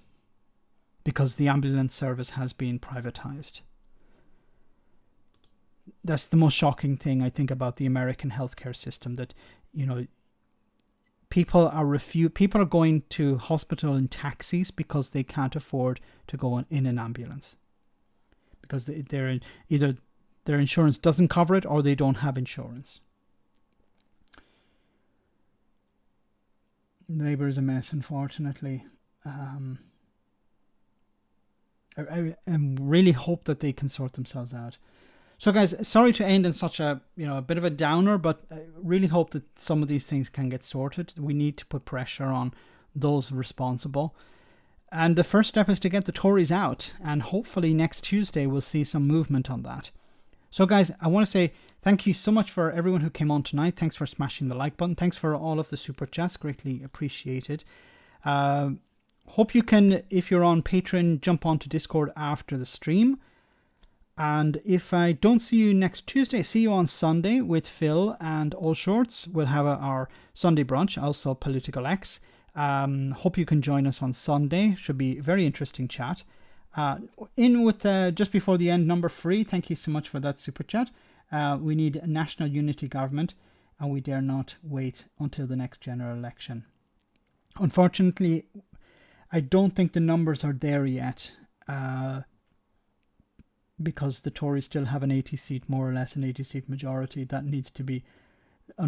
because the ambulance service has been privatized. That's the most shocking thing I think about the American healthcare system, that people are going to hospital in taxis because they can't afford to go in an ambulance, because either their insurance doesn't cover it or they don't have insurance. Labour is a mess, unfortunately. I really hope that they can sort themselves out. So guys, sorry to end in such a bit of a downer, but I really hope that some of these things can get sorted. We need to put pressure on those responsible. And the first step is to get the Tories out, and hopefully next Tuesday we'll see some movement on that. So guys, I want to say thank you so much for everyone who came on tonight. Thanks for smashing the like button. Thanks for all of the super chats. Greatly appreciated. Hope you can, if you're on Patreon, jump onto Discord after the stream. And if I don't see you next Tuesday, see you on Sunday with Phil and All Shorts. We'll have our Sunday brunch, also Political X. Hope you can join us on Sunday. Should be a very interesting chat. In with just before the end, number 3. Thank you so much for that super chat. We need a national unity government, and we dare not wait until the next general election. Unfortunately, I don't think the numbers are there yet. because the Tories still have an 80 seat, more or less an 80 seat majority. That needs to be,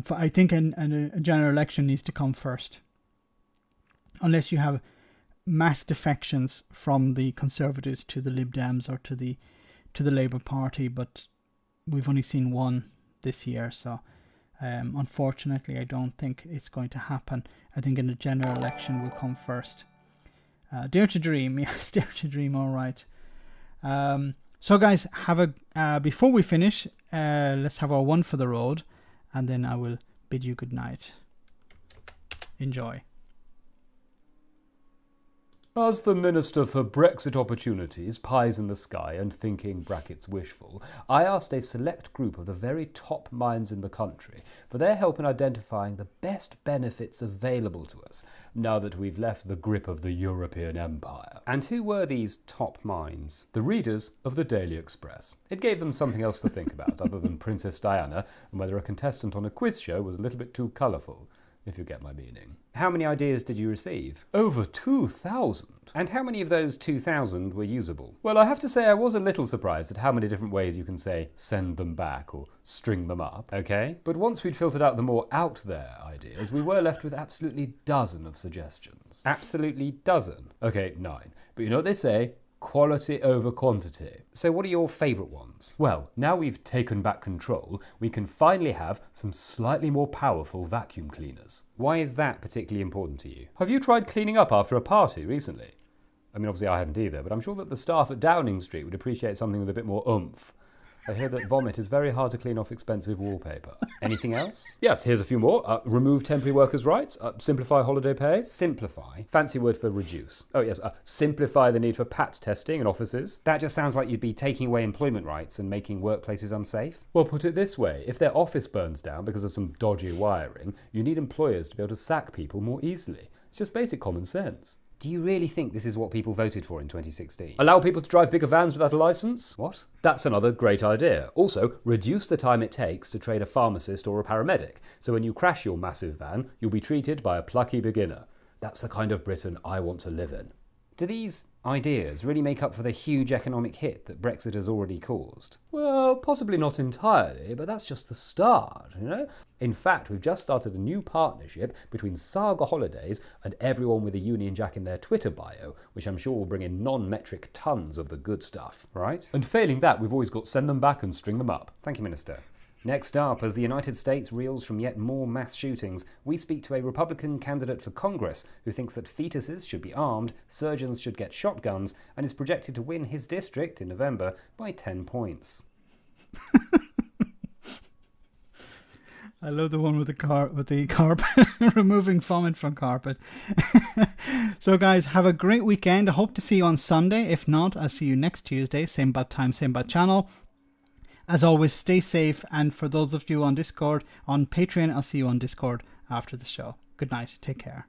I think a general election needs to come first. Unless you have mass defections from the Conservatives to the Lib Dems or to the Labour Party, but we've only seen one this year, so unfortunately I don't think it's going to happen. I think a general election will come first. Dare to dream, yes, dare to dream, all right. So guys, before we finish, let's have our one for the road, and then I will bid you good night. Enjoy. As the Minister for Brexit Opportunities, pies in the sky and thinking brackets wishful, I asked a select group of the very top minds in the country for their help in identifying the best benefits available to us now that we've left the grip of the European Empire. And who were these top minds? The readers of the Daily Express. It gave them something else to think about other than Princess Diana and whether a contestant on a quiz show was a little bit too colourful, if you get my meaning. How many ideas did you receive? Over 2,000. And how many of those 2,000 were usable? Well, I have to say I was a little surprised at how many different ways you can say send them back or string them up, okay? But once we'd filtered out the more out there ideas, we were left with absolutely dozen of suggestions. Absolutely dozen. Okay, 9. But you know what they say? Quality over quantity. So what are your favourite ones? Well, now we've taken back control, we can finally have some slightly more powerful vacuum cleaners. Why is that particularly important to you? Have you tried cleaning up after a party recently? I mean, obviously I haven't either, but I'm sure that the staff at Downing Street would appreciate something with a bit more oomph. I hear that vomit is very hard to clean off expensive wallpaper. Anything else? Yes, here's a few more. Remove temporary workers' rights. Simplify holiday pay. Simplify. Fancy word for reduce. Oh yes, simplify the need for PAT testing in offices. That just sounds like you'd be taking away employment rights and making workplaces unsafe. Well, put it this way. If their office burns down because of some dodgy wiring, you need employers to be able to sack people more easily. It's just basic common sense. Do you really think this is what people voted for in 2016? Allow people to drive bigger vans without a licence? What? That's another great idea. Also, reduce the time it takes to train a pharmacist or a paramedic, so when you crash your massive van, you'll be treated by a plucky beginner. That's the kind of Britain I want to live in. Do these ideas really make up for the huge economic hit that Brexit has already caused? Well, possibly not entirely, but that's just the start, you know? In fact, we've just started a new partnership between Saga Holidays and everyone with a Union Jack in their Twitter bio, which I'm sure will bring in non-metric tons of the good stuff, right? And failing that, we've always got send them back and string them up. Thank you, Minister. Next up, as the United States reels from yet more mass shootings, we speak to a Republican candidate for Congress who thinks that fetuses should be armed, surgeons should get shotguns, and is projected to win his district in November by 10 points. I love the one with the carpet, removing vomit from carpet. So guys, have a great weekend. I hope to see you on Sunday. If not, I'll see you next Tuesday, same bad time, same bad channel. As always, stay safe, and for those of you on Discord, on Patreon, I'll see you on Discord after the show. Good night. Take care.